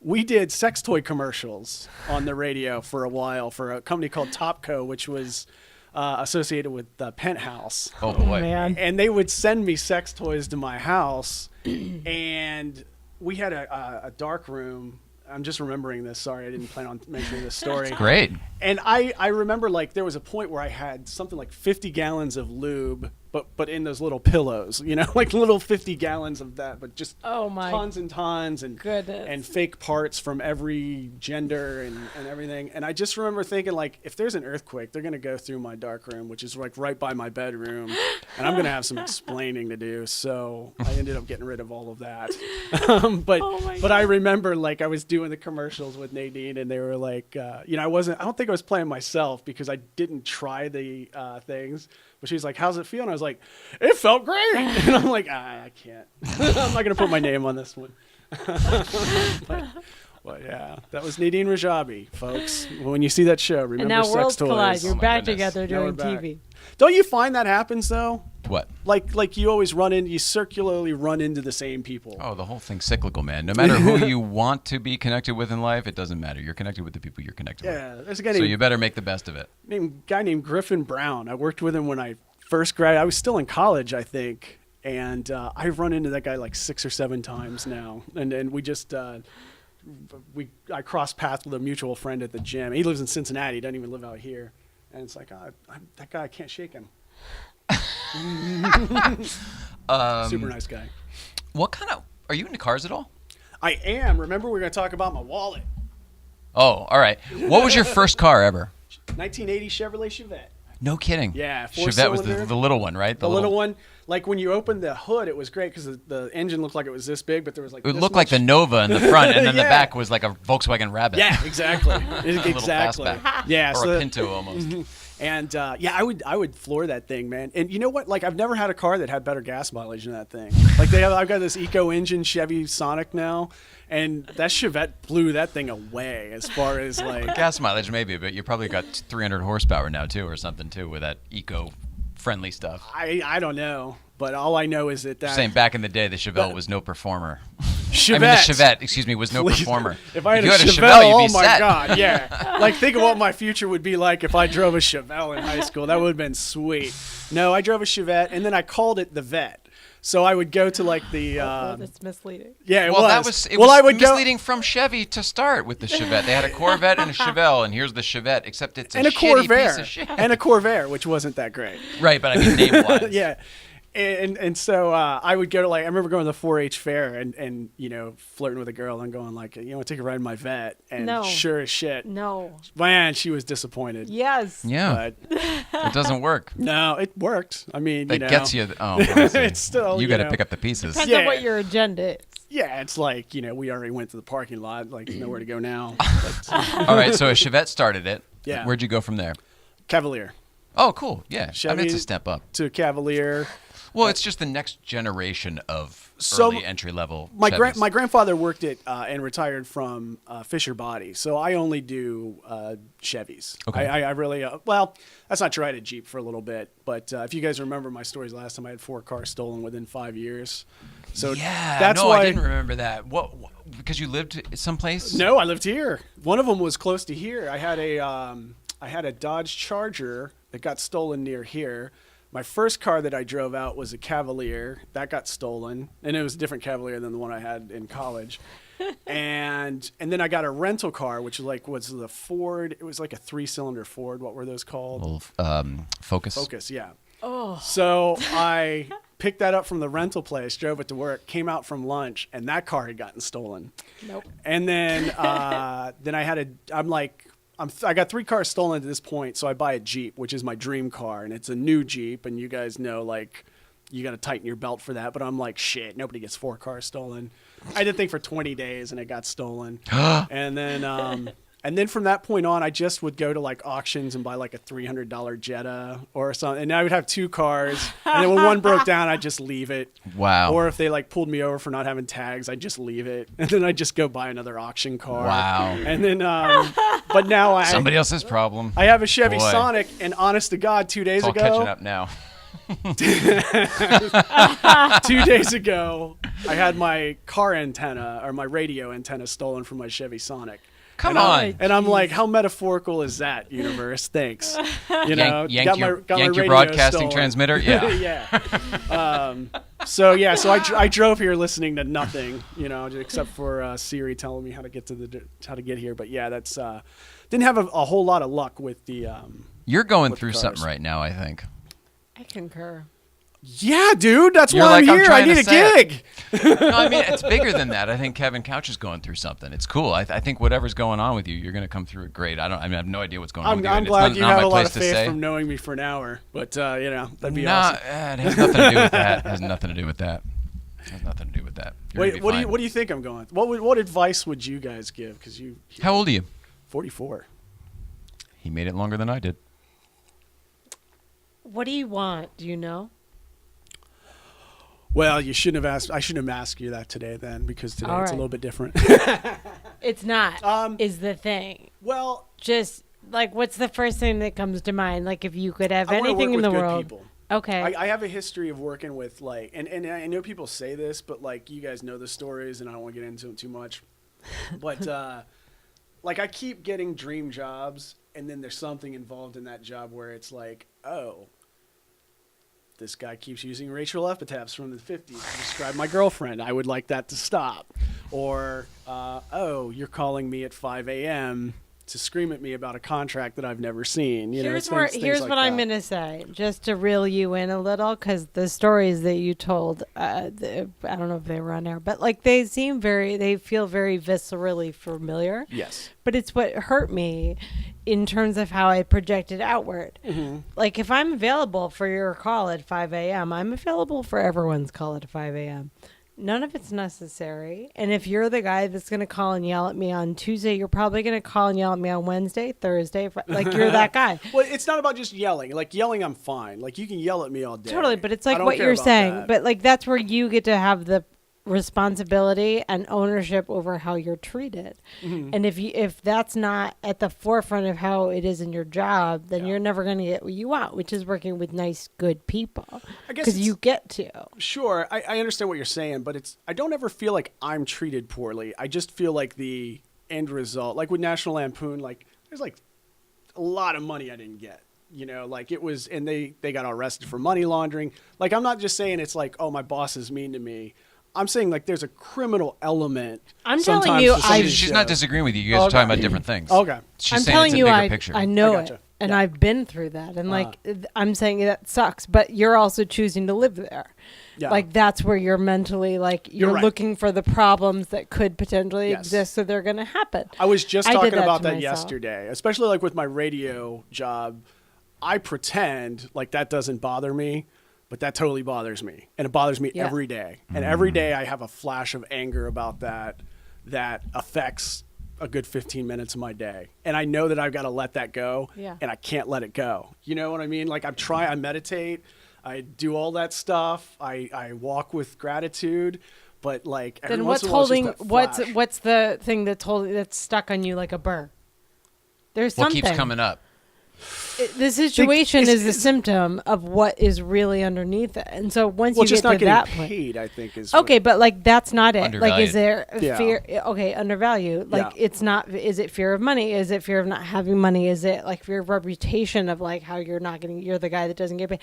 We did sex toy commercials on the radio for a while for a company called Topco, which was associated with Penthouse. Oh boy! Man. And they would send me sex toys to my house, and we had a dark room. I'm just remembering this. Sorry, I didn't plan on mentioning this story. Great. And I remember there was a point where I had something like 50 gallons of lube, but in those little pillows, like little 50 gallons of that, but just tons and tons and fake parts from every gender and everything. And I just remember thinking if there's an earthquake, they're going to go through my dark room, which is right by my bedroom, and I'm going to have some explaining to do. So I ended up getting rid of all of that. But I remember I was doing the commercials with Nadine, and they were I don't think I was playing myself because I didn't try the things. But she's like, how's it feel? And I was like, it felt great. And I'm like, I can't. I'm not going to put my name on this one. But yeah, that was Nadine Rajabi, folks. When you see that show, remember and now sex worlds toys. collide. You're back goodness. together doing TV. Don't you find that happens, though? What? Like you always you circularly run into the same people. Oh, the whole thing's cyclical, man. No matter who you want to be connected with in life, it doesn't matter. You're connected with the people you're connected with. Yeah, there's a guy so you better make the best of it. Guy named Griffin Brown. I worked with him when I first graduated. I was still in college, I think, and I've run into that guy 6 or 7 times now. And we just I crossed paths with a mutual friend at the gym. He lives in Cincinnati. He doesn't even live out here. And it's that guy, I can't shake him. Super nice guy. What are you into cars at all? I am. Remember, we're going to talk about my wallet. Oh, all right. What was your first car ever? 1980 Chevrolet Chevette. No kidding. Yeah, Chevette was the little one, right? The little one. When you opened the hood, it was great because the engine looked like it was this big, but there was it looked like the Nova in the front, and then the back was like a Volkswagen Rabbit. Yeah, exactly. Exactly. Yeah, or a Pinto almost. And I would floor that thing, man. And you know what? I've never had a car that had better gas mileage than that thing. I've got this eco engine Chevy Sonic now, and that Chevette blew that thing away as far as gas mileage maybe, but you probably got 300 horsepower now too, or something too, with that eco-friendly stuff. I don't know, but all I know is that saying back in the day the Chevelle was no performer. Chevette. I mean, the Chevette, was no performer. If I had a Chevelle, you'd be set. God, yeah. Think of what my future would be like if I drove a Chevelle in high school. That would have been sweet. No, I drove a Chevette, and then I called it the Vet. So I would go to the. That's misleading. Yeah, it was misleading from Chevy to start with the Chevette. They had a Corvette and a Chevelle, and here's the Chevette, except it's a shitty piece of shit. And a Corvair, which wasn't that great. Right, but I mean name-wise. Yeah. And so I would go to I remember going to the 4-H fair and flirting with a girl and going want to take a ride in my Vet, and sure as shit, man, she was disappointed. Yes. Yeah. But it doesn't work. No, it worked. I mean, it gets you. Oh, it's still you got to pick up the pieces. Depends on what your agenda is. Yeah, it's we already went to the parking lot, nowhere to go now. All right, so a Chevette started it. Yeah. Where'd you go from there? Cavalier. Oh, cool. Yeah. Chevy that's a step up. To Cavalier. Well, it's just the next generation of early entry level. My grandfather worked at and retired from Fisher Body, so I only do Chevys. Okay. I really well, that's not true. I had a Jeep for a little bit, but if you guys remember my stories last time, I had 4 cars stolen within 5 years. So that's why I didn't remember that. What? Because you lived someplace? No, I lived here. One of them was close to here. I had a Dodge Charger that got stolen near here. My first car that I drove out was a Cavalier that got stolen, and it was a different Cavalier than the one I had in college. and then I got a rental car, which was the Ford. It was like a 3-cylinder Ford. What were those called? Focus. Focus, yeah. Oh. So I picked that up from the rental place, drove it to work, came out from lunch, and that car had gotten stolen. Nope. And then I got 3 cars stolen at this point, so I buy a Jeep, which is my dream car, and it's a new Jeep, and you guys know, like, you got to tighten your belt for that, but I'm like, shit, nobody gets 4 cars stolen. I did the thing for 20 days, and it got stolen. And then from that point on, I just would go to like auctions and buy like a $300 Jetta or something. And I would have 2 cars. And then when one broke down, I'd just leave it. Wow. Or if they like pulled me over for not having tags, I'd just leave it. And then I'd just go buy another auction car. Wow. And then, but now somebody else's problem. I have a Chevy Sonic, and honest to God, 2 days it's all ago. Catching up now. 2 days ago, I had my car antenna or my radio antenna stolen from my Chevy Sonic. Come on. And I'm like, how metaphorical is that, universe? Thanks. You know, yank your radio broadcasting stolen. transmitter? Yeah. Yeah. So I drove here listening to nothing, you know, except for Siri telling me how to get here. But yeah, that's didn't have a whole lot of luck with the. You're going through something right now, I think. I concur. Yeah, dude, that's You're why like, I'm here. I need a gig. No, I mean, it's bigger than that. I think Kevin Couch is going through something. It's cool. I think whatever's going on with you, you're going to come through it great. I have no idea what's going on with you. I'm glad you have a lot of faith from knowing me for an hour, but you know, that'd be awesome. It has nothing to do with that. It has nothing to do with that. It has nothing to do with that. Wait, what do you think I'm going? What advice would you guys give? Because How old are you? 44. He made it longer than I did. What do you want? Do you know? Well, you shouldn't have asked. I shouldn't have asked you that today, then, because today it's a little bit different. It's not. Is the thing. Well, just like, what's the first thing that comes to mind? Like, if you could have I anything in the world. People. Okay. I have a history of working with like, and I know people say this, but like, you guys know the stories, and I don't want to get into them too much. But like, I keep getting dream jobs, and then there's something involved in that job where it's like, oh, this guy keeps using racial epithets from the 50s to describe my girlfriend. I would like that to stop. Or, oh, you're calling me at 5 a.m. to scream at me about a contract that I've never seen. Here's what I'm going to say, just to reel you in a little, because the stories that you told, I don't know if they were on air, but like they feel very viscerally familiar. Yes. But it's what hurt me in terms of how I projected outward. Mm-hmm. Like, if I'm available for your call at 5 a.m., I'm available for everyone's call at 5 a.m. None of it's necessary. And if you're the guy that's going to call and yell at me on Tuesday, you're probably going to call and yell at me on Wednesday, Thursday. Like, you're that guy. Well, it's not about just yelling. Like, yelling, I'm fine. Like, you can yell at me all day. Totally, but it's like what you're saying. That. But, like, that's where you get to have the responsibility and ownership over how you're treated. Mm-hmm. And if that's not at the forefront of how it is in your job, then you're never going to get what you want, which is working with nice, good people. Because you get to. Sure, I understand what you're saying, but I don't ever feel like I'm treated poorly. I just feel like the end result, like with National Lampoon, like there's like a lot of money I didn't get. You know, like it was, and they got arrested for money laundering. Like, I'm not just saying it's like, oh, my boss is mean to me. I'm saying, like, there's a criminal element. I'm telling you, she's not disagreeing with you. You guys are talking about different things. Okay. She's I'm saying telling it's a you, bigger picture. I know it, and I've been through that. And, like, I'm saying that sucks, but you're also choosing to live there. Yeah. Like, that's where you're mentally, like, you're right. Looking for the problems that could potentially exist, so they're going to happen. I was just talking about that yesterday, especially, like, with my radio job. I pretend like that doesn't bother me. But that totally bothers me. And it bothers me every day. And every day I have a flash of anger about that affects a good 15 minutes of my day. And I know that I've got to let that go. Yeah. And I can't let it go. You know what I mean? Like I meditate. I do all that stuff. I walk with gratitude, but like every Then once what's in a while, it's just holding? that flash. What's the thing that's stuck on you like a burr? There's What something. keeps coming up? The situation It's- is a symptom of what is really underneath it, and so once Well, you just get not to getting that point, paid, I think is okay, but like that's not it. Like, is Undervalued. there Yeah. fear? Okay, undervalued. Like, Yeah. it's not. Is it fear of money? Is it fear of not having money? Is it like fear of reputation of like how you're not getting? You're the guy that doesn't get paid.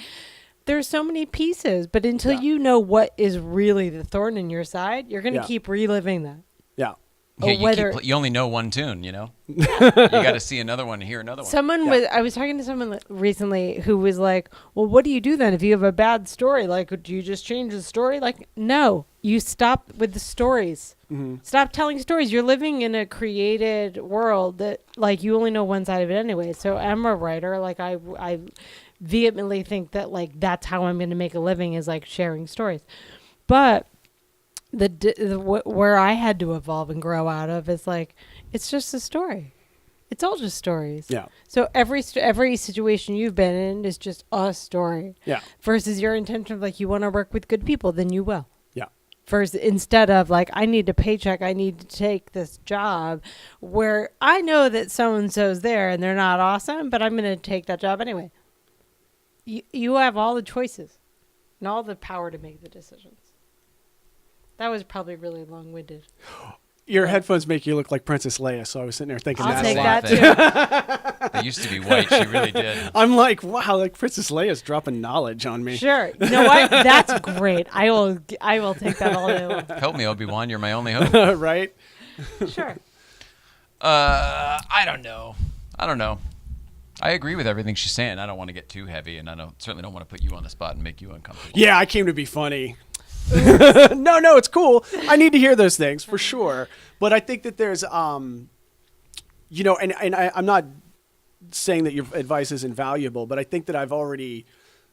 There's so many pieces, but until Yeah. you know what is really the thorn in your side, you're going to Yeah. keep reliving that. Yeah. Yeah, Or whether you only know one tune, you know? You got to see another one, hear another one. I was talking to someone recently who was like, well, what do you do then if you have a bad story? Like, do you just change the story? Like, no, you stop with the stories. Stop telling stories. You're living in a created world that like you only know one side of it anyway. So I'm a writer. Like I vehemently think that like that's how I'm going to make a living is like sharing stories. But where I had to evolve and grow out of is like it's just a story. It's all just stories. Yeah. So every situation you've been in is just a story. Yeah. Versus your intention of like you want to work with good people, then you will. Yeah. First, instead of like I need a paycheck, I need to take this job where I know that so and so's there and they're not awesome, but I'm going to take that job anyway. You have all the choices and all the power to make the decisions. That was probably really long-winded. Your headphones make you look like Princess Leia, so I was sitting there thinking I'll that take a lot. that too. They used to be white. She really did. I'm like, wow, like Princess Leia's dropping knowledge on me. Sure. You know what? That's great. I will take that all day long. Help me, Obi-Wan. You're my only hope. Right? Sure. I don't know. I agree with everything she's saying. I don't want to get too heavy, and certainly don't want to put you on the spot and make you uncomfortable. Yeah, I came to be funny. No, it's cool. I need to hear those things for sure. But I think that there's, and I'm not saying that your advice is invaluable, but I think that I've already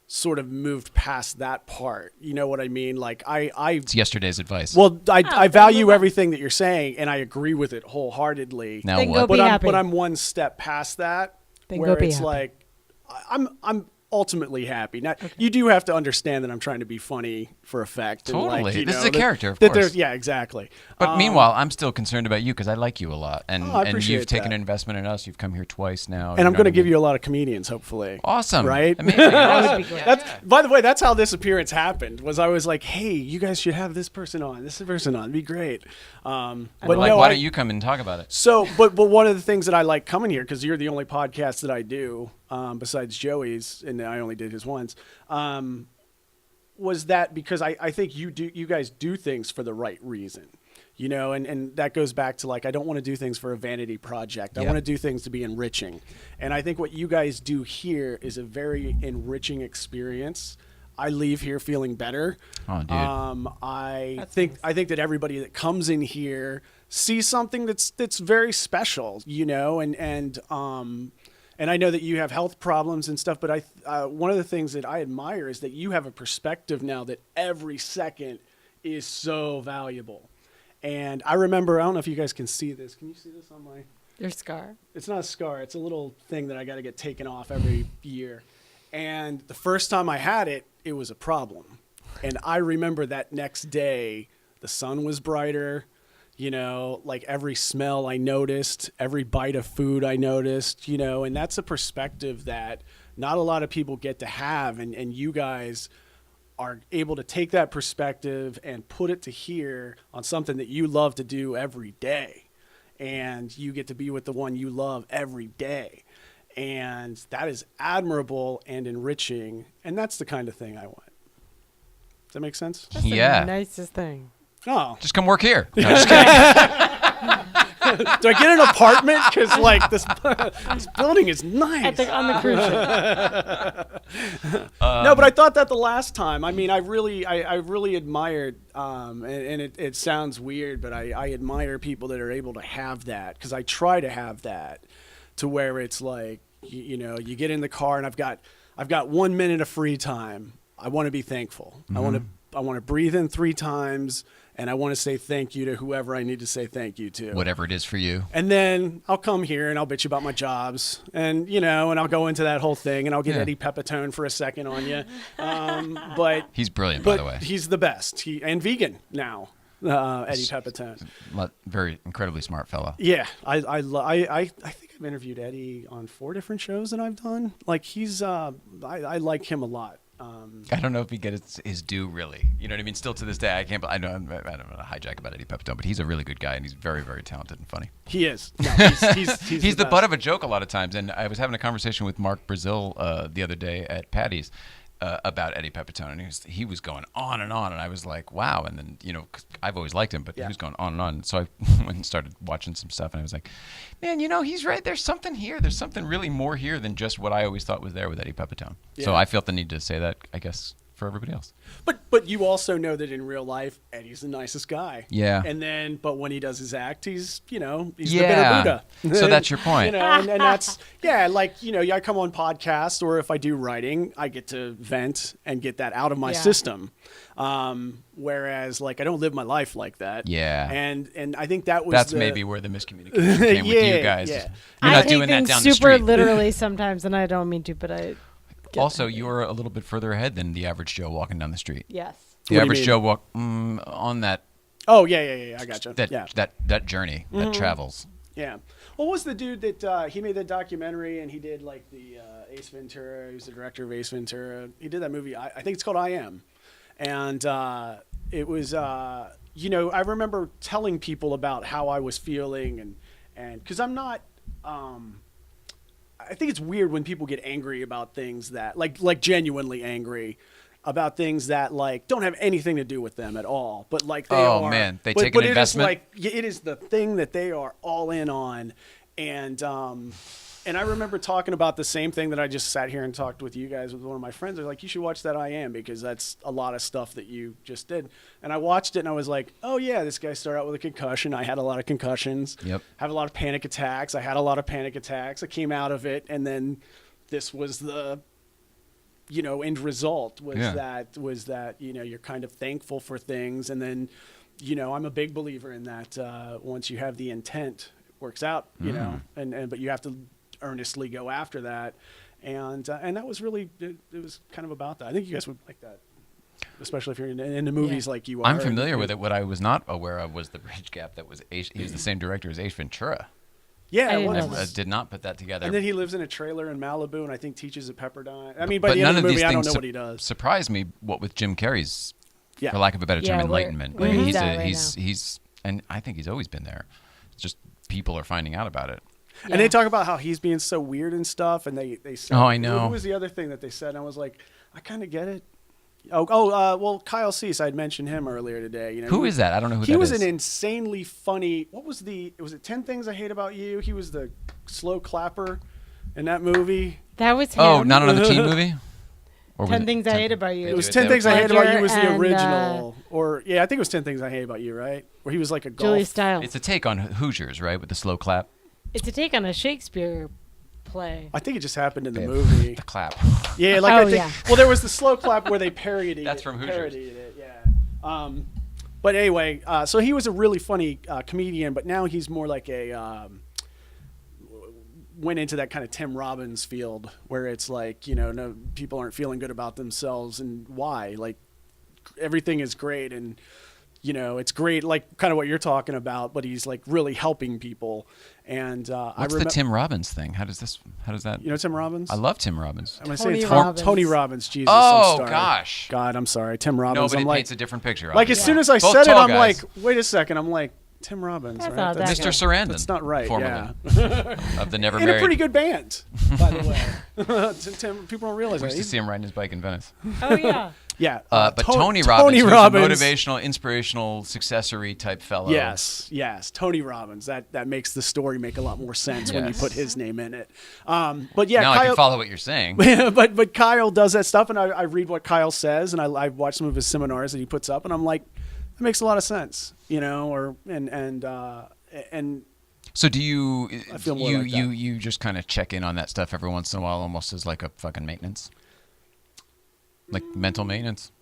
sort of moved past that part. You know what I mean? Like It's yesterday's advice. well, I then value move on. everything that you're saying, and I agree with it wholeheartedly. Now Then what? go be happy. But I'm one step past that, Then where go be it's happy. like I'm ultimately happy. Now, you do have to understand that I'm trying to be funny for effect. And Totally. like, you This is know, a character, of that course. there's- Yeah, exactly. But meanwhile, I'm still concerned about you because I like you a lot, and I and appreciate you've taken that. an investment in us. You've come here twice now, And I'm going to give you a lot of comedians, hopefully. awesome, Right? Amazing. That would be great. By the way, that's how this appearance happened. Was I was like, hey, you guys should have this person on, It'd be great. But Like, no, why don't you come and talk about it? So, but one of the things that I like coming here, because you're the only podcast that I do besides Joey's, and I only did his once, was that because I think you guys do things for the right reason, you know, and that goes back to like I don't want to do things for a vanity project. I Yeah. want to do things to be enriching, and I think what you guys do here is a very enriching experience. I leave here feeling better. Oh, dude. I think that everybody that comes in here sees something that's very special, you know, and I know that you have health problems and stuff, but one of the things that I admire is that you have a perspective now that every second is so valuable. And I remember, I don't know if you guys can see this. Can you see this on my? Your scar. It's not a scar. It's a little thing that I got to get taken off every year. And the first time I had it, it was a problem. And I remember that next day, the sun was brighter, you know, like every smell I noticed, every bite of food I noticed, you know, and that's a perspective that not a lot of people get to have. And you guys are able to take that perspective and put it to here on something that you love to do every day. And you get to be with the one you love every day. And that is admirable and enriching. And that's the kind of thing I want. Does that make sense? That's Yeah. the nicest thing. Oh. Just come work here. No, just kidding. Do I get an apartment? Because, like, this building is nice. On the cruise ship. No, but I thought that the last time. I mean, I really admired, and it sounds weird, but I admire people that are able to have that, because I try to have that, to where it's like, you know, you get in the car and I've got 1 minute of free time. I want to be thankful. I want to breathe in 3 times and I want to say thank you to whoever I need to say thank you to. Whatever it is for you. And then I'll come here and I'll bitch about my jobs, and and I'll go into that whole thing, and I'll get Eddie Pepitone for a second on you. But he's brilliant, by the way. He's the best. And vegan now. Eddie Pepitone. Very incredibly smart fella. Yeah, I think I've interviewed Eddie on 4 different shows that I've done. Like he's, I like him a lot. I don't know if he gets his due, really. You know what I mean? Still to this day, I don't want to hijack about Eddie Pepitone, but he's a really good guy, and he's very, very talented and funny. He is. No, he's the butt of a joke a lot of times. And I was having a conversation with Mark Brazil the other day at Patty's about Eddie Pepitone, and he was going on, and I was like, wow. And then 'cause I've always liked him, but he was going on and on. So I went and started watching some stuff, and I was like, man, he's right. There's something here. There's something really more here than just what I always thought was there with Eddie Pepitone. Yeah. So I felt the need to say that, I guess, for everybody else. But you also know that in real life, Eddie's the nicest guy. Yeah. But when he does his act, he's the bitter Buddha. So that's your point. And that's I come on podcasts, or if I do writing, I get to vent and get that out of my system. Whereas I don't live my life like that. Yeah. And I think that's maybe where the miscommunication came with you guys. Yeah. You're not doing that down the street. Super literally sometimes, and I don't mean to, but I. Also, you're a little bit further ahead than the average Joe walking down the street. Yes. The average Joe on that. Oh yeah. I gotcha. That journey that travels. Yeah. What was the dude that he made that documentary, and he did the Ace Ventura? He was the director of Ace Ventura. He did that movie. I think it's called I Am, and it was I remember telling people about how I was feeling, and because I'm not. I think it's weird when people get angry about things that like genuinely angry about things that don't have anything to do with them at all, but they are. Oh man, they take an investment. It is the thing that they are all in on, and I remember talking about the same thing that I just sat here and talked with you guys with one of my friends. They're like, you should watch that I Am, because that's a lot of stuff that you just did. And I watched it and I was like, oh yeah, this guy started out with a concussion. I had a lot of concussions. Yep. Had a lot of panic attacks. I had a lot of panic attacks. I came out of it, and then this was the end result was that you're kind of thankful for things, and then I'm a big believer in that once you have the intent, it works out, but you have to earnestly go after that, and that was really it was kind of about that. I think you guys would like that, especially if you're into movies like you are. I'm familiar with it. What I was not aware of was the bridge gap that was he was the same director as Ace Ventura. Yeah, I did not put that together. And then he lives in a trailer in Malibu, and I think teaches at Pepperdine. I mean, by the end of the movie, I don't know what he does. Surprised me what with Jim Carrey's, for lack of a better term, enlightenment. I mean, he's and I think he's always been there. It's just people are finding out about it. Yeah. And they talk about how he's being so weird and stuff, and they said, oh, I know. What was the other thing that they said? And I was like, I kind of get it. Well, Kyle Cease, I'd mentioned him earlier today. Who is that? I don't know who that is. He was an insanely funny. Was it 10 Things I Hate About You? He was the slow clapper in that movie. That was him. Oh, not another teen movie? Or 10 Things I Hate About You. It was 10 Things I Hate About You was the original. I think it was 10 Things I Hate About You, right? Where he was like a golf. Julie Stiles. It's a take on Hoosiers, right, with the slow clap? It's a take on a Shakespeare play. I think it just happened in the movie. The clap. Yeah, I think. Yeah. Well, there was the slow clap where they parodied it. That's from Hoosiers. Parodied it, yeah. But anyway, so he was a really funny comedian, but now he's more like went into that kind of Tim Robbins field where it's no, people aren't feeling good about themselves, and why? Everything is great, and it's great, kind of what you're talking about, but he's really helping people. And what's the Tim Robbins thing? How does that? Tim Robbins? I love Tim Robbins. I'm going to say Tony Robbins. Jesus. Oh, gosh. God, I'm sorry. Tim Robbins. Nobody paints a different picture. As soon as I said it, I'm like, wait a second. I'm like, Tim Robbins, right? Mr. Sarandon. That's not right. Formerly. Of the Never in Married. a pretty good band, by the way. Tim, people don't realize we that. used to see him riding his bike in Venice. Oh, yeah. Yeah. But Tony Robbins, who's a motivational, inspirational, successory type fellow. Yes. Tony Robbins. That makes the story make a lot more sense when you put his name in it. But yeah, now Kyle, I can follow what you're saying. but Kyle does that stuff, and I read what Kyle says, and I watch some of his seminars that he puts up, and I'm like, that makes a lot of sense, and so do you? I feel more like that. You just kind of check in on that stuff every once in a while, almost as like a fucking maintenance, like mental maintenance.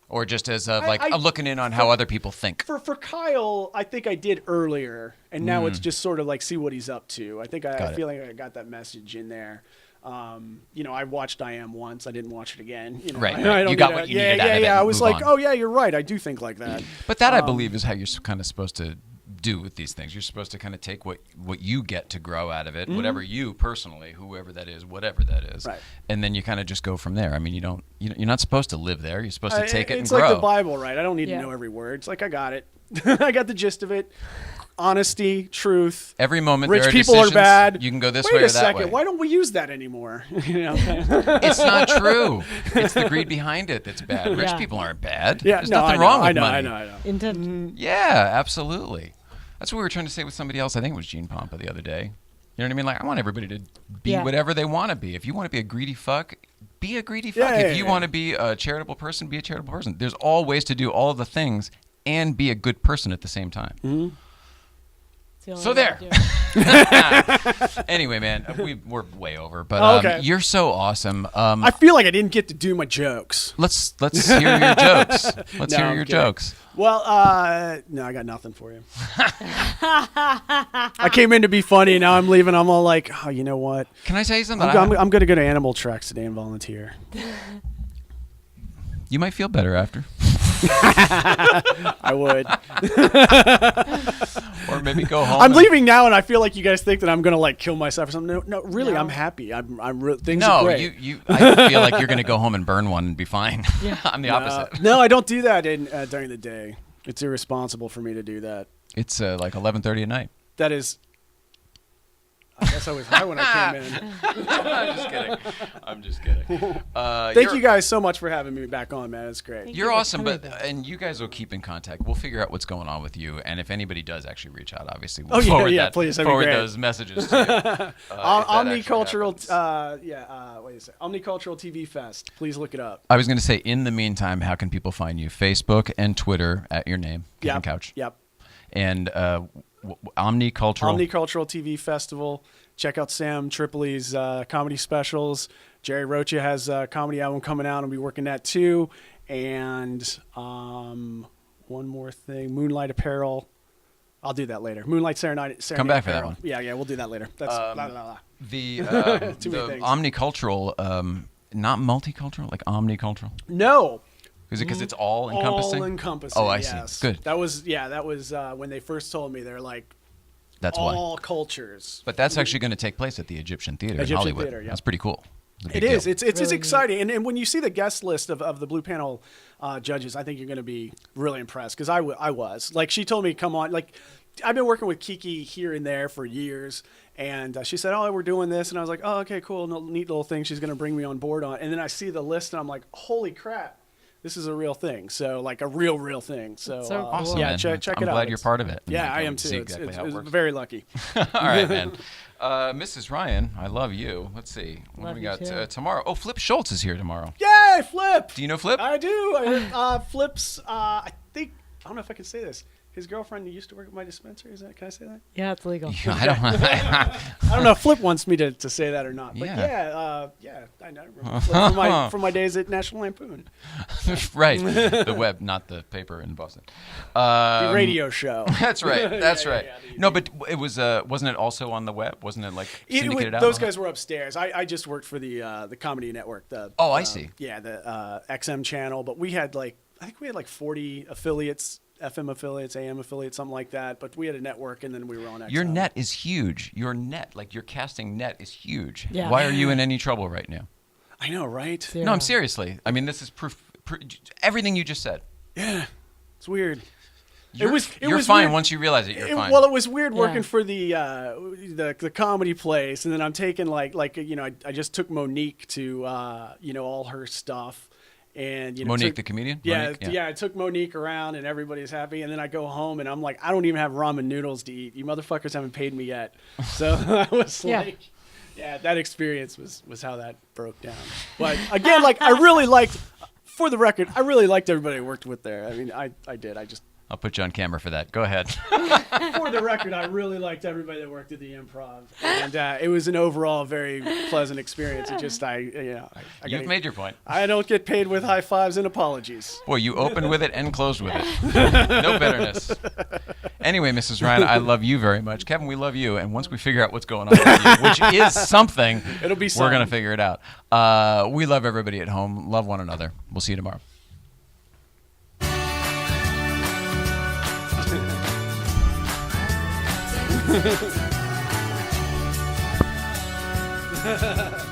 Or just as I'm looking in on how other people think. For Kyle, I think I did earlier, and now it's just sort of like see what he's up to. I think I feel like I got that message in there. I watched I Am once. I didn't watch it again. Right. You got what you needed out of it. Yeah. I was like, on. oh yeah, you're right. I do think like that. But that I believe is how you're kind of supposed to do with these things. You're supposed to kind of take what you get to grow out of it, whatever you personally, whoever that is, whatever that is, right. And then you kind of just go from there. I mean, you're not supposed to live there. You're supposed to take it and it's grow. It's like the Bible, right? I don't need to know every word. It's like I got it. I got the gist of it. Honesty, truth. Every moment, rich there are people decisions. Are bad. You can go this Wait way or a that second. way. Why don't we use that anymore? It's not true. It's the greed behind it that's bad. Rich people aren't bad. Yeah, There's nothing wrong with money. I know. Intention. Yeah, absolutely. That's what we were trying to say with somebody else. I think it was Gene Pompa the other day. You know what I mean? Like, I want everybody to be whatever they want to be. If you want to be a greedy fuck, be a greedy fuck. If you want to be a charitable person, be a charitable person. There's all ways to do all of the things and be a good person at the same time. Mm-hmm. So there. Anyway, man, we're way over, but you're so awesome. I feel like I didn't get to do my jokes. Let's hear your jokes. Let's hear your jokes. Well, no, I got nothing for you. I came in to be funny. Now I'm leaving. I'm all like, oh, you know what? Can I tell you something? I'm going to go to Animal Tracks today and volunteer. You might feel better after. I would. Or maybe go home. I'm leaving now, and I feel like you guys think that I'm gonna like kill myself or something. No, really, I'm happy. Things are great. I feel like you're gonna go home and burn one and be fine. Yeah. I'm the opposite. No, I don't do that during the day. It's irresponsible for me to do that. It's like 11:30 at night. That is. I guess I was high when I came in. I'm just kidding. Thank you guys so much for having me back on, man. It's great. You're awesome, and you guys will keep in contact. We'll figure out what's going on with you, and if anybody does actually reach out, obviously we'll please forward those messages to you. Omnicultural, what is it? Omnicultural TV Fest. Please look it up. I was going to say, in the meantime, how can people find you? Facebook and Twitter at your name, Kevin Couch. Yep. And Omnicultural TV Festival. Check out Sam Tripoli's comedy specials. Jerry Rocha has a comedy album coming out. I'll be working that too. And one more thing, Moonlight Apparel. I'll do that later. Moonlight Serenade. Come back Apparel. for that one. Yeah, we'll do that later. That's The omnicultural, not multicultural, like omnicultural. No. Is it because it's all encompassing? All encompassing. Oh, I yes. see. Good. That was when they first told me. They're like, that's all cultures. But that's actually going to take place at the Egyptian Theater in Hollywood. Theater, yeah. That's pretty cool. It is. It's really exciting. And when you see the guest list of the Blue Panel judges, I think you're going to be really impressed because I was. Like, she told me, come on. Like, I've been working with Kiki here and there for years. And she said, oh, we're doing this. And I was like, oh, okay, cool. Neat little thing she's going to bring me on board on. And then I see the list and I'm like, holy crap. This is a real thing. So, like a real thing. So, awesome. Yeah, man. check it out. I'm glad you're part of it. Yeah, I am too. Exactly it's how it works. very lucky. All right, man. Mrs. Ryan, I love you. Let's see. What do we got tomorrow? Oh, Flip Schultz is here tomorrow. Yay, Flip! Do you know Flip? I do. Flip's, I don't know if I can say this. His girlfriend used to work at my dispensary. Can I say that? Yeah, it's legal. Yeah, I don't know if Flip wants me to say that or not. But I know. Flip from my days at National Lampoon. Right. The web, not the paper in Boston. The radio show. That's right. That's right. No, but it was wasn't it also on the web? Wasn't it like syndicated out? Those guys were upstairs. I just worked for the Comedy Network. I see. Yeah, the XM channel. But we had I think we had 40 affiliates. FM affiliates, AM affiliates, something like that. But we had a network, and then we were on XM. Your net is huge. Your net, like your casting net, is huge. Yeah. Why are you in any trouble right now? I know, right? Yeah. No, I'm seriously. I mean, this is proof. Everything you just said. Yeah, it's weird. You're was fine weird. Once you realize it. You're fine. Well, it was weird working for the comedy place, and then I'm taking I just took Monique to all her stuff. And Monique, the comedian? Yeah, I took Monique around and everybody's happy. And then I go home and I'm like, I don't even have ramen noodles to eat. You motherfuckers haven't paid me yet. So I was like, that experience was how that broke down. But again, I really liked, for the record, I really liked everybody I worked with there. I mean, I did. I just I'll put you on camera for that. Go ahead. For the record, I really liked everybody that worked at the Improv, and it was an overall very pleasant experience. It just, You've made your point. I don't get paid with high fives and apologies. Boy, you opened with it and closed with it. No bitterness. Anyway, Mrs. Ryan, I love you very much. Kevin, we love you. And once we figure out what's going on with you, which is something, it'll be we're going to figure it out. We love everybody at home. Love one another. We'll see you tomorrow. Ha ha ha.